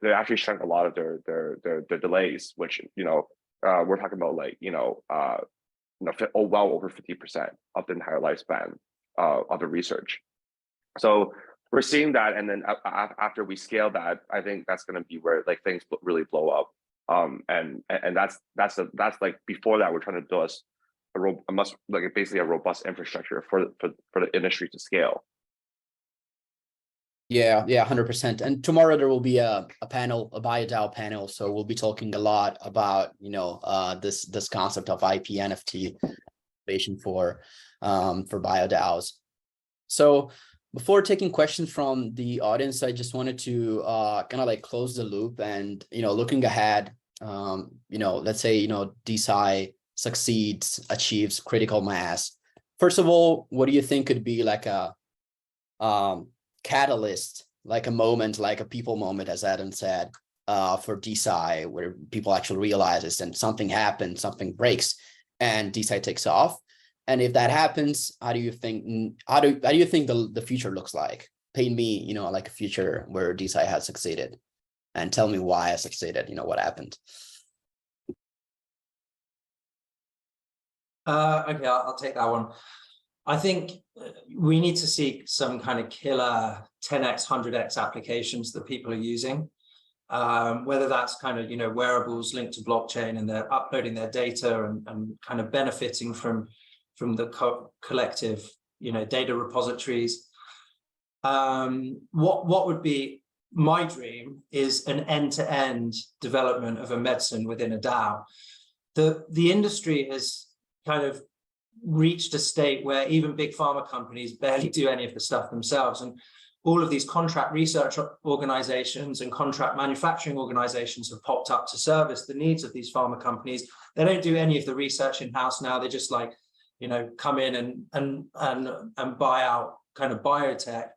They actually shrunk a lot of their delays, which, you know, we're talking about like, you know, well over 50% of the entire lifespan of the research. So we're seeing that, and then after we scale that, I think that's going to be where like things really blow up. And that's like, before that, we're trying to build basically a robust infrastructure for the industry to scale. Yeah, 100%. And tomorrow there will be a panel, a BioDAO panel. So we'll be talking a lot about, you know, this concept of IP NFT innovation for BioDAOs. So before taking questions from the audience, I just wanted to kind of like close the loop and, you know, looking ahead, you know, let's say, you know, DeSci succeeds, achieves critical mass. First of all, what do you think could be like a catalyst, like a moment, like a people moment, as Adam said, for DeSci, where people actually realize this and something happens, something breaks, and DeSci takes off? And if that happens, how do you think the future looks like? Paint me, you know, like a future where DeSci has succeeded, and tell me why I succeeded. You know, what happened? Okay, I'll take that one. I think we need to see some kind of killer 10x, 100x applications that people are using, whether that's kind of, you know, wearables linked to blockchain and they're uploading their data and kind of benefiting from the collective, you know, data repositories. What would be my dream is an end-to-end development of a medicine within a DAO. The industry has kind of reached a state where even big pharma companies barely do any of the stuff themselves, and all of these contract research organizations and contract manufacturing organizations have popped up to service the needs of these pharma companies. They don't do any of the research in-house now. They just, like, you know, come in and buy out kind of biotech.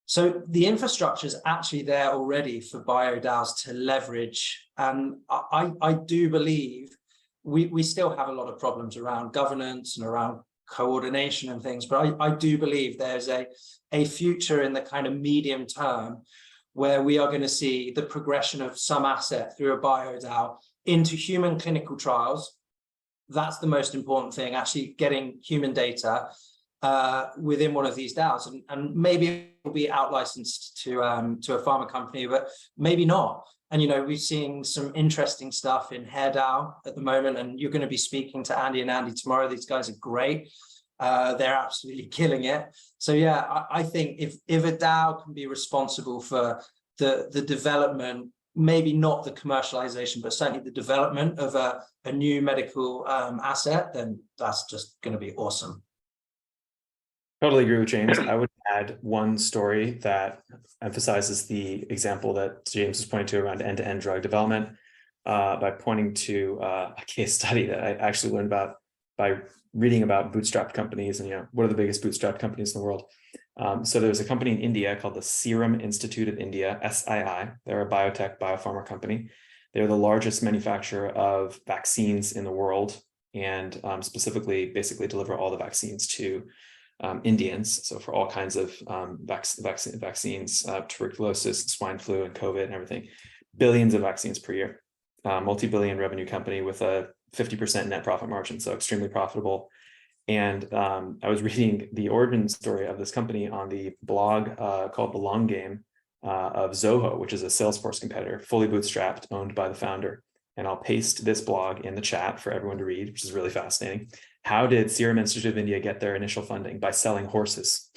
So the infrastructure is actually there already for BioDAOs to leverage, and I do believe we still have a lot of problems around governance and around coordination and things. But I do believe there's a future in the kind of medium term where we are going to see the progression of some asset through a BioDAO into human clinical trials. That's the most important thing, actually getting human data within one of these DAOs, and maybe it will be out licensed to a pharma company, but maybe not. And we've seen some interesting stuff in HairDAO at the moment, and you're going to be speaking to Andy and Andy tomorrow. These guys are great. They're absolutely killing it. So yeah, I think if a DAO can be responsible for the development, maybe not the commercialization, but certainly the development of a new medical asset, then that's just going to be awesome. Totally agree with James. I would add one story that emphasizes the example that James was pointing to around end-to-end drug development by pointing to a case study that I actually learned about by reading about bootstrapped companies and what are the biggest bootstrapped companies in the world. So there's a company in India called the Serum Institute of India, SII. They're a biotech, biopharma company. They're the largest manufacturer of vaccines in the world, and specifically basically deliver all the vaccines to Indians. So for all kinds of vaccines, tuberculosis, swine flu, and COVID and everything, billions of vaccines per year, multi-billion revenue company with a 50% net profit margin. So extremely profitable. And I was reading the origin story of this company on the blog called The Long Game of Zoho, which is a Salesforce competitor, fully bootstrapped, owned by the founder. And I'll paste this blog in the chat for everyone to read, which is really fascinating. How did Serum Institute of India get their initial funding? By selling horses.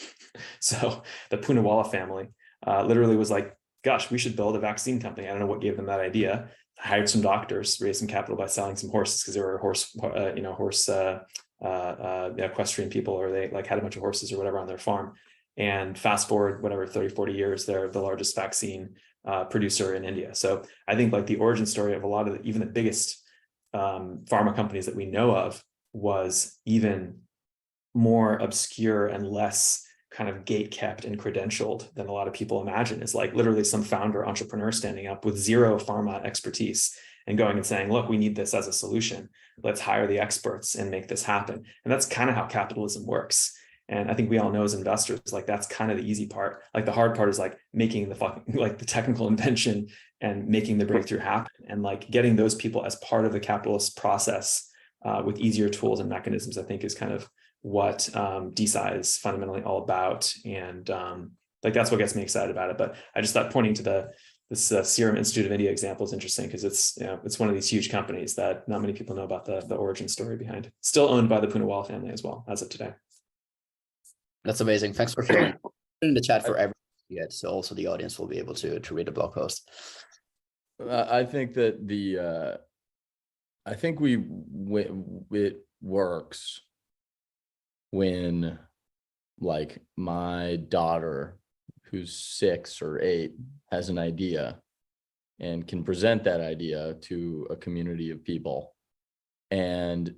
So the Poonawalla family literally was like, gosh, we should build a vaccine company. I don't know what gave them that idea. Hired some doctors, raised some capital by selling some horses, because there were equestrian people, or they had a bunch of horses or whatever on their farm. And fast forward, 30, 40 years, they're the largest vaccine producer in India. So I think the origin story of a lot of even the biggest pharma companies that we know of was even more obscure and less kind of gate kept and credentialed than a lot of people imagine. Is literally some founder entrepreneur standing up with zero pharma expertise and going and saying, look, we need this as a solution. Let's hire the experts and make this happen. And that's kind of how capitalism works. And I think we all know as investors, that's kind of the easy part. The hard part is making the technical invention and making the breakthrough happen, and getting those people as part of the capitalist process with easier tools and mechanisms, I think is kind of what DeSci is fundamentally all about. And that's what gets me excited about it. But I just thought pointing to this Serum Institute of India example is interesting, because it's one of these huge companies that not many people know about the origin story behind. Still owned by the Poonawalla family as well as of today. That's amazing. Thanks for sharing. In the chat for everyone to get, so also the audience will be able to read the blog post. I think that it works when my daughter, who's 6 or 8, has an idea and can present that idea to a community of people, and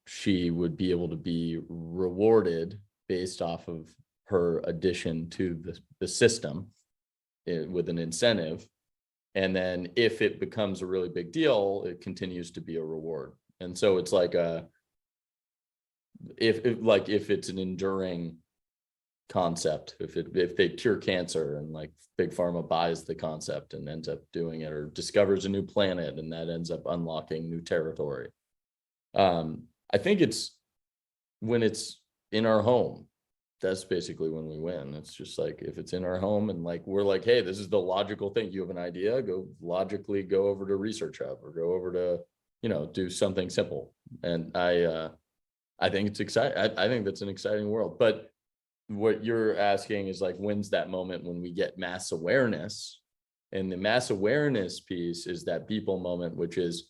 she would be able to be rewarded based off of her addition to the system with an incentive. And then if it becomes a really big deal, it continues to be a reward. And so it's if it's an enduring concept, if they cure cancer and big pharma buys the concept and ends up doing it, or discovers a new planet and that ends up unlocking new territory. I think it's when it's in our home, that's basically when we win. It's just if it's in our home and we're hey, this is the logical thing. You have an idea, go over to ResearchHub, or go over to, do something simple. And I think it's exciting. I think that's an exciting world. But what you're asking is when's that moment when we get mass awareness? And the mass awareness piece is that people moment, which is,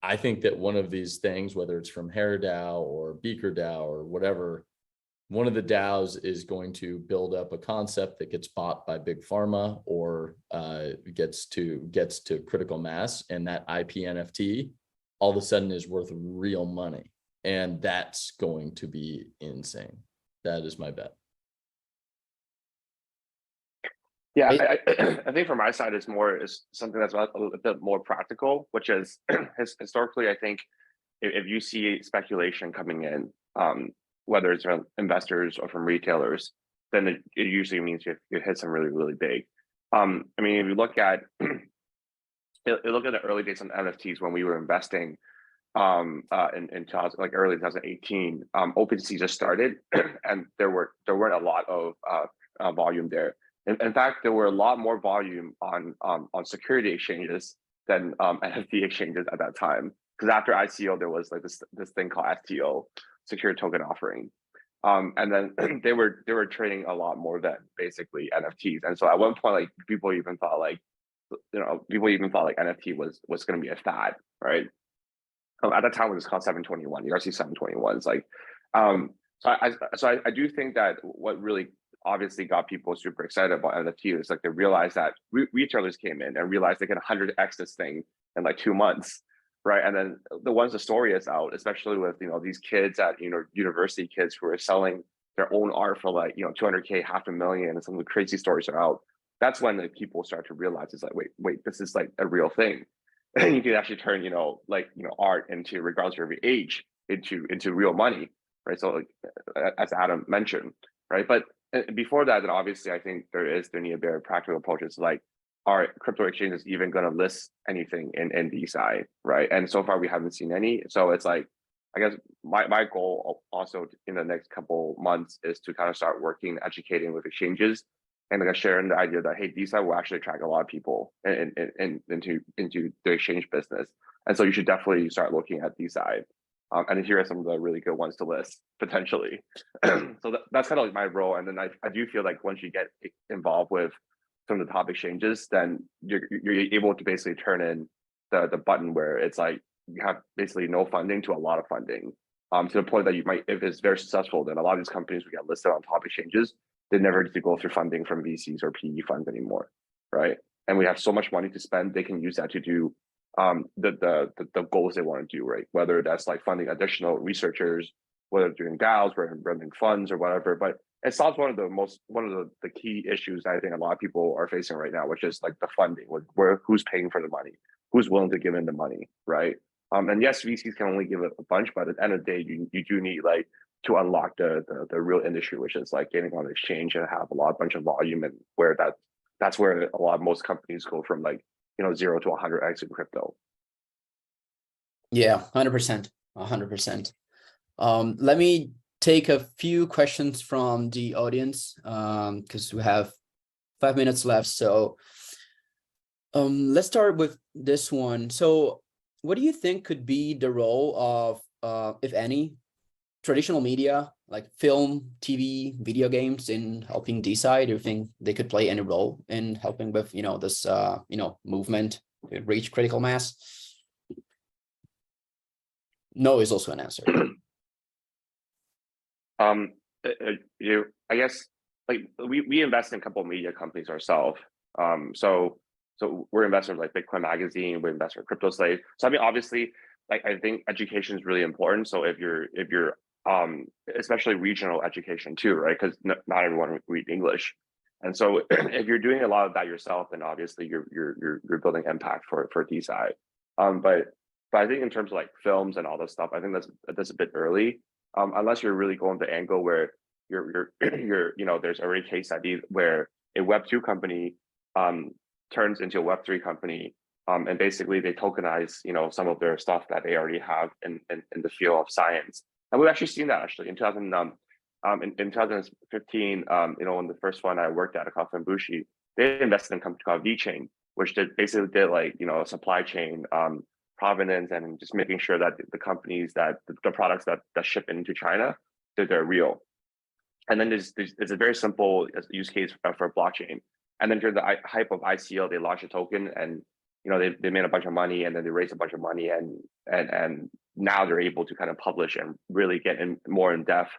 I think that one of these things, whether it's from HairDAO or BeakerDAO or whatever, one of the DAOs is going to build up a concept that gets bought by big pharma, or gets to critical mass, and that IP NFT all of a sudden is worth real money. And that's going to be insane. That is my bet. Yeah, I think from my side is something that's a little bit more practical, which is historically, I think if you see speculation coming in, whether it's from investors or from retailers, then it usually means you hit some really, really big. I mean, if you look at the early days on NFTs when we were investing in like early 2018, OpenSea just started, and there weren't a lot of volume there. In fact, there were a lot more volume on security exchanges than NFT exchanges at that time. Because after ICO, there was like this thing called STO, Secure Token Offering, and then they were trading a lot more than basically NFTs. And so at one point, like people even thought like NFT was going to be a fad, right? At that time, it was called 721. ERC 721. It's like, so I do think that what really obviously got people super excited about NFT is like they realized that retailers came in and realized they could 100x this thing in like 2 months, right? And then once the story is out, especially with these kids at university kids who are selling their own art for like 200K, $500,000, and some of the crazy stories are out. That's when the people start to realize it's like wait, this is like a real thing. And you can actually turn art into, regardless of your age, into real money, right? So like, as Adam mentioned, right? But before that, then obviously I think there need to be very practical approaches, like, are crypto exchanges even going to list anything in DeSci, right? And so far we haven't seen any. So it's like, I guess my goal also in the next couple months is to kind of start working, educating with exchanges, and like sharing the idea that, hey, DeSci will actually attract a lot of people into the exchange business. And so you should definitely start looking at DeSci. And here are some of the really good ones to list potentially. So that's kind of like my role. And then I do feel like once you get involved with some of the top exchanges, then you're able to basically turn in the button where it's like you have basically no funding to a lot of funding, to the point that you might, if it's very successful, then a lot of these companies will get listed on top exchanges. They never need to go through funding from VCs or PE funds anymore, right? And we have so much money to spend, they can use that to do the goals they want to do, right? Whether that's like funding additional researchers, whether doing DAOs, or running funds or whatever. But it solves one of the key issues I think a lot of people are facing right now, which is like the funding, who's paying for the money, who's willing to give in the money, right? And yes, VCs can only give it a bunch, but at the end of the day, you do need like to unlock the real industry, which is like getting on the exchange and have a bunch of volume, and where that's where most companies go from like 0 to 100x in crypto. Yeah, 100%, 100%. Let me take a few questions from the audience, because we have 5 minutes left. So let's start with this one. So what do you think could be the role of, if any, traditional media like film, TV, video games in helping DeSci? Do you think they could play any role in helping with this movement to reach critical mass? No is also an answer. I guess like we invest in a couple of media companies ourselves. So we're investors like Bitcoin Magazine, we invest in Crypto Slave. So I mean, obviously, like I think education is really important. So if you're especially regional education too, right? Because not everyone read English, and so if you're doing a lot of that yourself, then obviously you're building impact for DeSci. But I think in terms of like films and all this stuff, I think that's a bit early. Unless you're really going the angle where you're there's already case study where a Web2 company turns into a Web3 company, and basically they tokenize some of their stuff that they already have in the field of science. And we've actually seen that actually in 2015, in the first one I worked at, called Fambushi, they invested in a company called VeChain, which basically did like supply chain provenance and just making sure that the companies that the products that ship into China, that they're real. And then there's a very simple use case for blockchain. And then during the hype of ICO, they launched a token, and they made a bunch of money, and then they raised a bunch of money, and now they're able to kind of publish and really get more in depth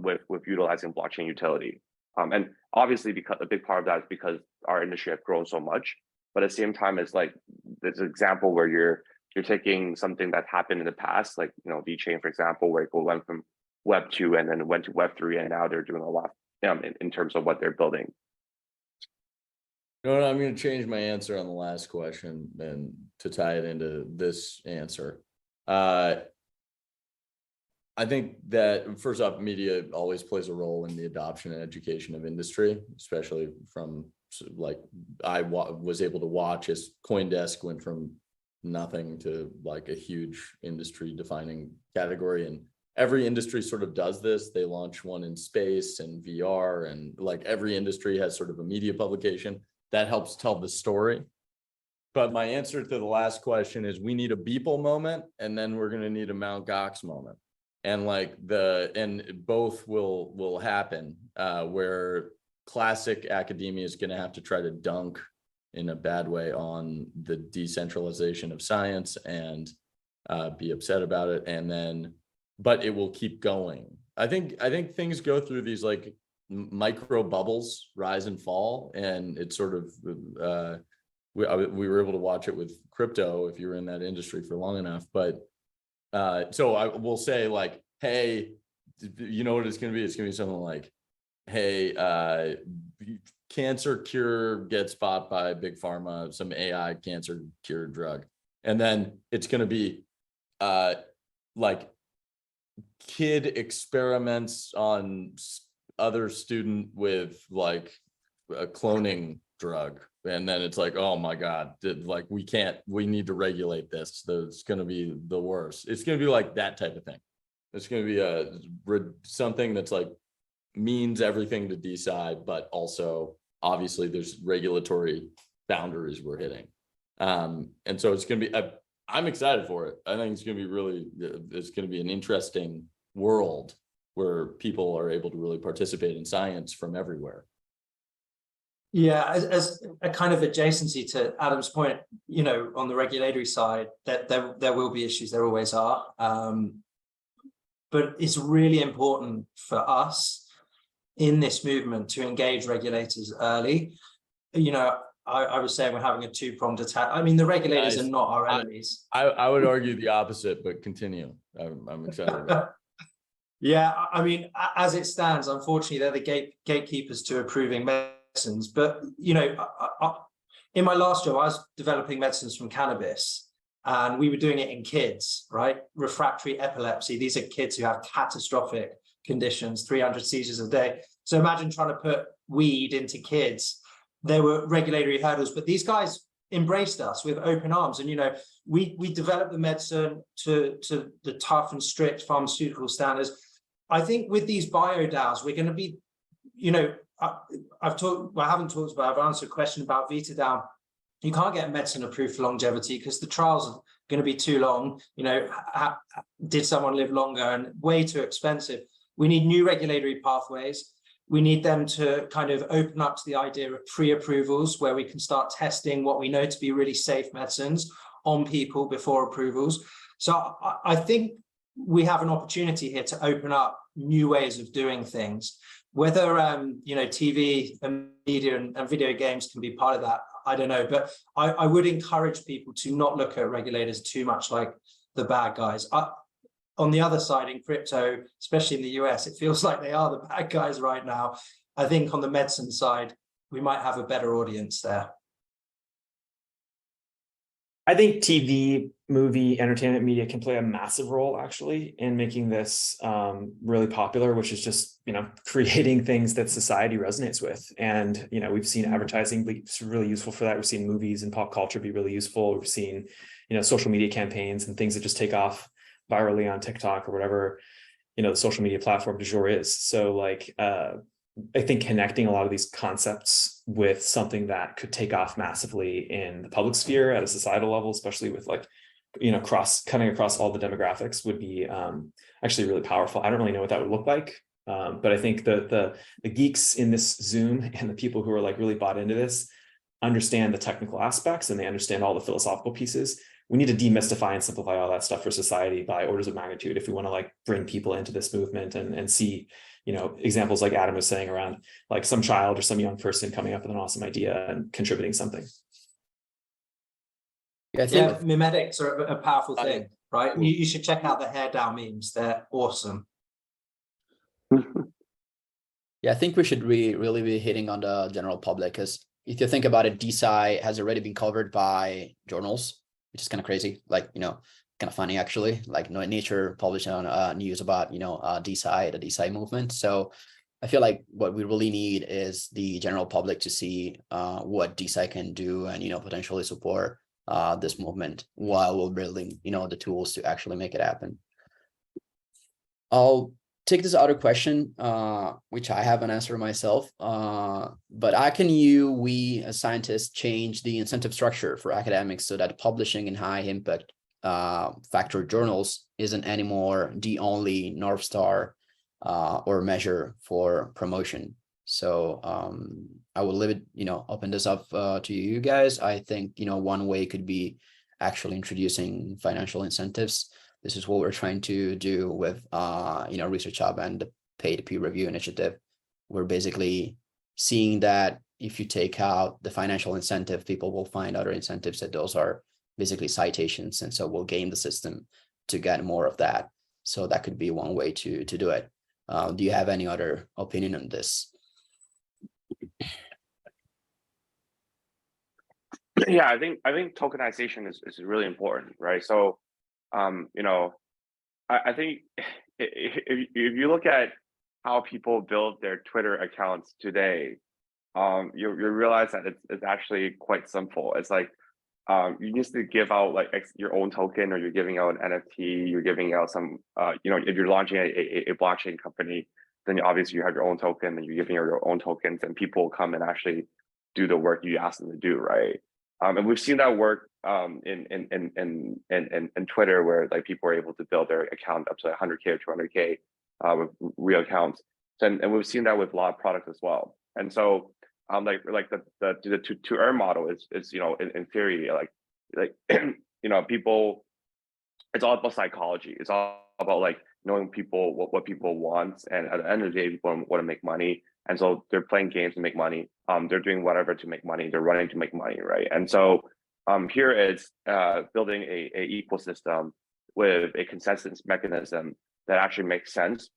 with utilizing blockchain utility. And obviously, because a big part of that is because our industry has grown so much. But at the same time, it's like there's an example where you're taking something that happened in the past, like VeChain, for example, where it went from Web 2 and then went to Web 3, and now they're doing a lot in terms of what they're building. I'm going to change my answer on the last question and to tie it into this answer. I think that first off, media always plays a role in the adoption and education of industry, especially from like I was able to watch as CoinDesk went from nothing to like a huge industry defining category. And every industry sort of does this. They launch one in space and VR, and like every industry has sort of a media publication that helps tell the story. But my answer to the last question is we need a Beeple moment, and then we're going to need a Mt. Gox moment. And like both will happen where classic academia is going to have to try to dunk in a bad way on the decentralization of science and be upset about it. And then, but it will keep going. I think things go through these like micro bubbles, rise and fall. And it's sort of, we were able to watch it with crypto if you were in that industry for long enough. But so I will say like, hey, you know what it's going to be? It's going to be something like, hey, cancer cure gets bought by big pharma, some AI cancer cure drug. And then it's going to be like kid experiments on other student with like a cloning drug. And then it's like, oh my God, like we need to regulate this. It's going to be the worst. It's going to be like that type of thing. It's going to be something that's like means everything to DeSci, but also obviously there's regulatory boundaries we're hitting. And so it's going to be, I'm excited for it. I think it's going to be it's going to be an interesting world where people are able to really participate in science from everywhere. Yeah, as a kind of adjacency to Adam's point, you know, on the regulatory side, that there will be issues, there always are. But it's really important for us in this movement to engage regulators early. You know, I was saying we're having a two-pronged attack. I mean, the regulators are not our enemies. I would argue the opposite, but continue. I'm excited about it. Yeah, I mean, as it stands, unfortunately, they're the gatekeepers to approving medicines. But, you know, in my last job, I was developing medicines from cannabis, and we were doing it in kids, right? Refractory epilepsy. These are kids who have catastrophic conditions, 300 seizures a day. So imagine trying to put weed into kids. There were regulatory hurdles, but these guys embraced us with open arms. And, you know, we developed the medicine to the tough and strict pharmaceutical standards. I think with these BioDAOs, we're going to be, you know, I've answered a question about BeakerDAO. You can't get medicine approved for longevity because the trials are going to be too long. You know, did someone live longer, and way too expensive. We need new regulatory pathways. We need them to kind of open up to the idea of pre-approvals where we can start testing what we know to be really safe medicines on people before approvals. So I think we have an opportunity here to open up new ways of doing things. Whether you know, TV and media and video games can be part of that, I don't know. But I would encourage people to not look at regulators too much like the bad guys. On the other side, in crypto, especially in the US, it feels like they are the bad guys right now. I think on the medicine side, we might have a better audience there. I think TV, movie, entertainment media can play a massive role actually in making this really popular, which is just, you know, creating things that society resonates with. And, you know, we've seen advertising be really useful for that. We've seen movies and pop culture be really useful. We've seen, you know, social media campaigns and things that just take off virally on TikTok or whatever, you know, the social media platform du jour is. So like, I think connecting a lot of these concepts with something that could take off massively in the public sphere at a societal level, especially with like, you know, cutting across all the demographics would be actually really powerful. I don't really know what that would look like. But I think the geeks in this Zoom and the people who are like really bought into this understand the technical aspects and they understand all the philosophical pieces. We need to demystify and simplify all that stuff for society by orders of magnitude if we want to like bring people into this movement and see, you know, examples like Adam was saying around like some child or some young person coming up with an awesome idea and contributing something. Yeah, mimetics are a powerful thing, right? You should check out the hair down memes. They're awesome. Yeah, I think we should really be hitting on the general public, because if you think about it, DeSci has already been covered by journals, which is kind of crazy. Like, you know, kind of funny actually. Like Nature published on news about DeSci, the DeSci movement. So I feel like what we really need is the general public to see what DeSci can do and potentially support this movement while we're building the tools to actually make it happen. I'll take this other question, which I haven't answered myself, but how can we as scientists change the incentive structure for academics so that publishing in high impact factor journals isn't anymore the only North Star or measure for promotion? So I will leave it, open this up to you guys. I think, one way could be actually introducing financial incentives. This is what we're trying to do with, ResearchHub and the paid peer review initiative. We're basically seeing that if you take out the financial incentive, people will find other incentives that those are basically citations. And so we'll game the system to get more of that. So that could be one way to do it. Do you have any other opinion on this? Yeah, I think tokenization is really important, right? So, I think if you look at how people build their Twitter accounts today, you realize that it's actually quite simple. It's like you just to give out like your own token, or you're giving out an NFT, you're giving out some, if you're launching a blockchain company, then obviously you have your own token, and you're giving out your own tokens, and people come and actually do the work you ask them to do, right? And we've seen that work in Twitter, where like people are able to build their account up to 100K or 200K with real accounts, and we've seen that with a lot of products as well. And so, like the to earn model is in theory like people, it's all about psychology. It's all about like knowing people what people want, and at the end of the day, people want to make money. And so they're playing games to make money. They're doing whatever to make money. They're running to make money, right? And so here it's building a ecosystem with a consensus mechanism that actually makes sense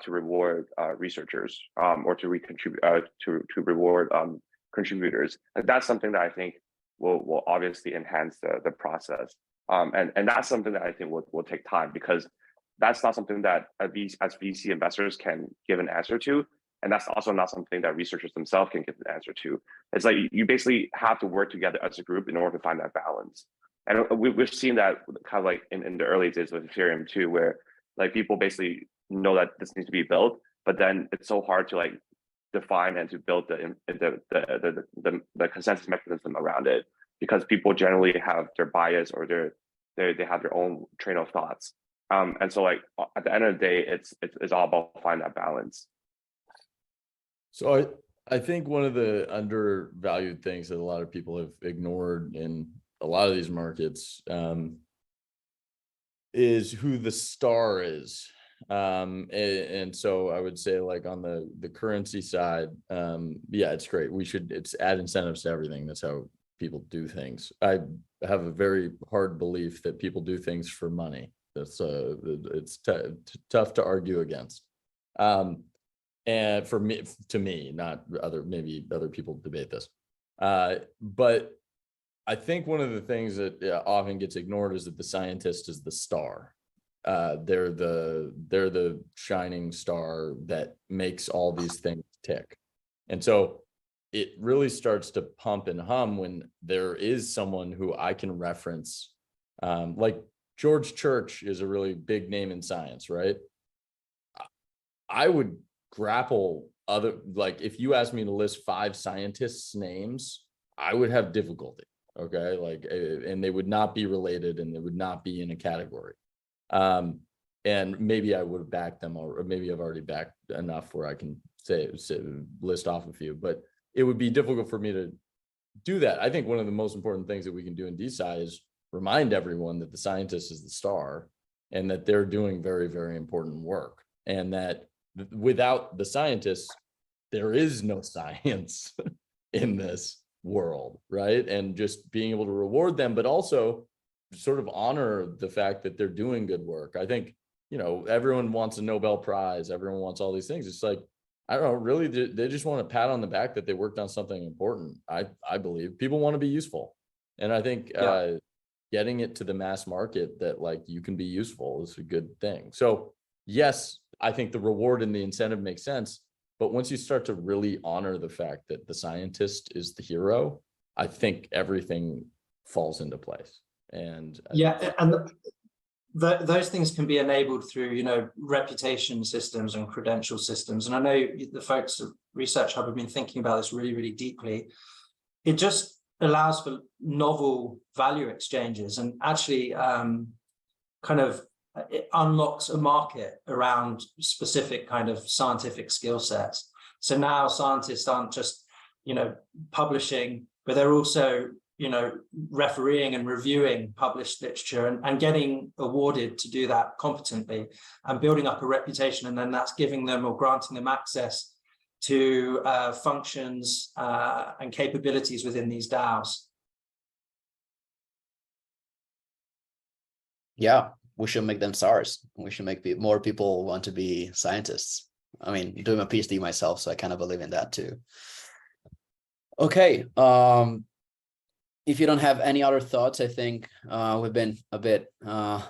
to reward researchers or to reward contributors. And that's something that I think will obviously enhance the process. And that's something that I think will take time, because that's not something that as VC investors can give an answer to. And that's also not something that researchers themselves can give an answer to. It's like you basically have to work together as a group in order to find that balance. And we've seen that kind of like in the early days with Ethereum too, where like people basically know that this needs to be built, but then it's so hard to like define and to build the consensus mechanism around it, because people generally have their bias, or they have their own train of thoughts. And so like at the end of the day, it's all about finding that balance. So I think one of the undervalued things that a lot of people have ignored in a lot of these markets is who the star is. And so I would say, like on the currency side, yeah, it's great. It's add incentives to everything. That's how people do things. I have a very hard belief that people do things for money. That's it's tough to argue against. And to me, not maybe other people debate this. But I think one of the things that often gets ignored is that the scientist is the star. They're the shining star that makes all these things tick. And so it really starts to pump and hum when there is someone who I can reference. Like George Church is a really big name in science, right? I would grapple like if you asked me to list 5 scientists' names, I would have difficulty. Okay, like, and they would not be related, and they would not be in a category. And maybe I would have backed them, or maybe I've already backed enough where I can say list off a few, but it would be difficult for me to do that. I think one of the most important things that we can do in DeSci is remind everyone that the scientist is the star, and that they're doing very, very important work, and that without the scientists, there is no science in this world, right? And just being able to reward them, but also sort of honor the fact that they're doing good work. I think, everyone wants a Nobel Prize, everyone wants all these things. It's like, I don't know, really, they just want a pat on the back that they worked on something important. I believe people want to be useful. And I think getting it to the mass market that like you can be useful is a good thing. So yes, I think the reward and the incentive makes sense. But once you start to really honor the fact that the scientist is the hero, I think everything falls into place. And those things can be enabled through, you know, reputation systems and credential systems. And I know the folks at ResearchHub have been thinking about this really, really deeply. It just allows for novel value exchanges and actually kind of it unlocks a market around specific kind of scientific skill sets. So now scientists aren't just, you know, publishing, but they're also, you know, refereeing and reviewing published literature and getting awarded to do that competently and building up a reputation. And then that's giving them or granting them access to functions and capabilities within these DAOs. Yeah, we should make them stars. We should make more people want to be scientists. I mean, doing a PhD myself, so I kind of believe in that too. Okay. If you don't have any other thoughts, I think we've been a bit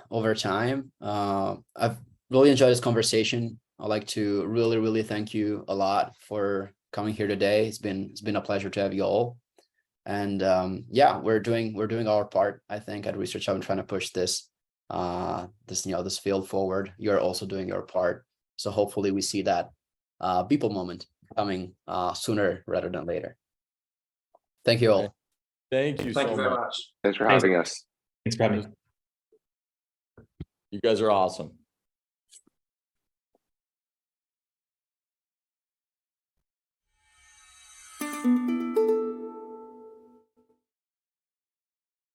over time. I've really enjoyed this conversation. I'd like to really, really thank you a lot for coming here today. It's been a pleasure to have you all. And yeah, we're doing our part, I think, at ResearchHub and trying to push this this field forward. You're also doing your part. So hopefully we see that people moment coming sooner rather than later. Thank you all. Thank you. Thank you very much. Thanks for having us. Thanks for having me. You guys are awesome.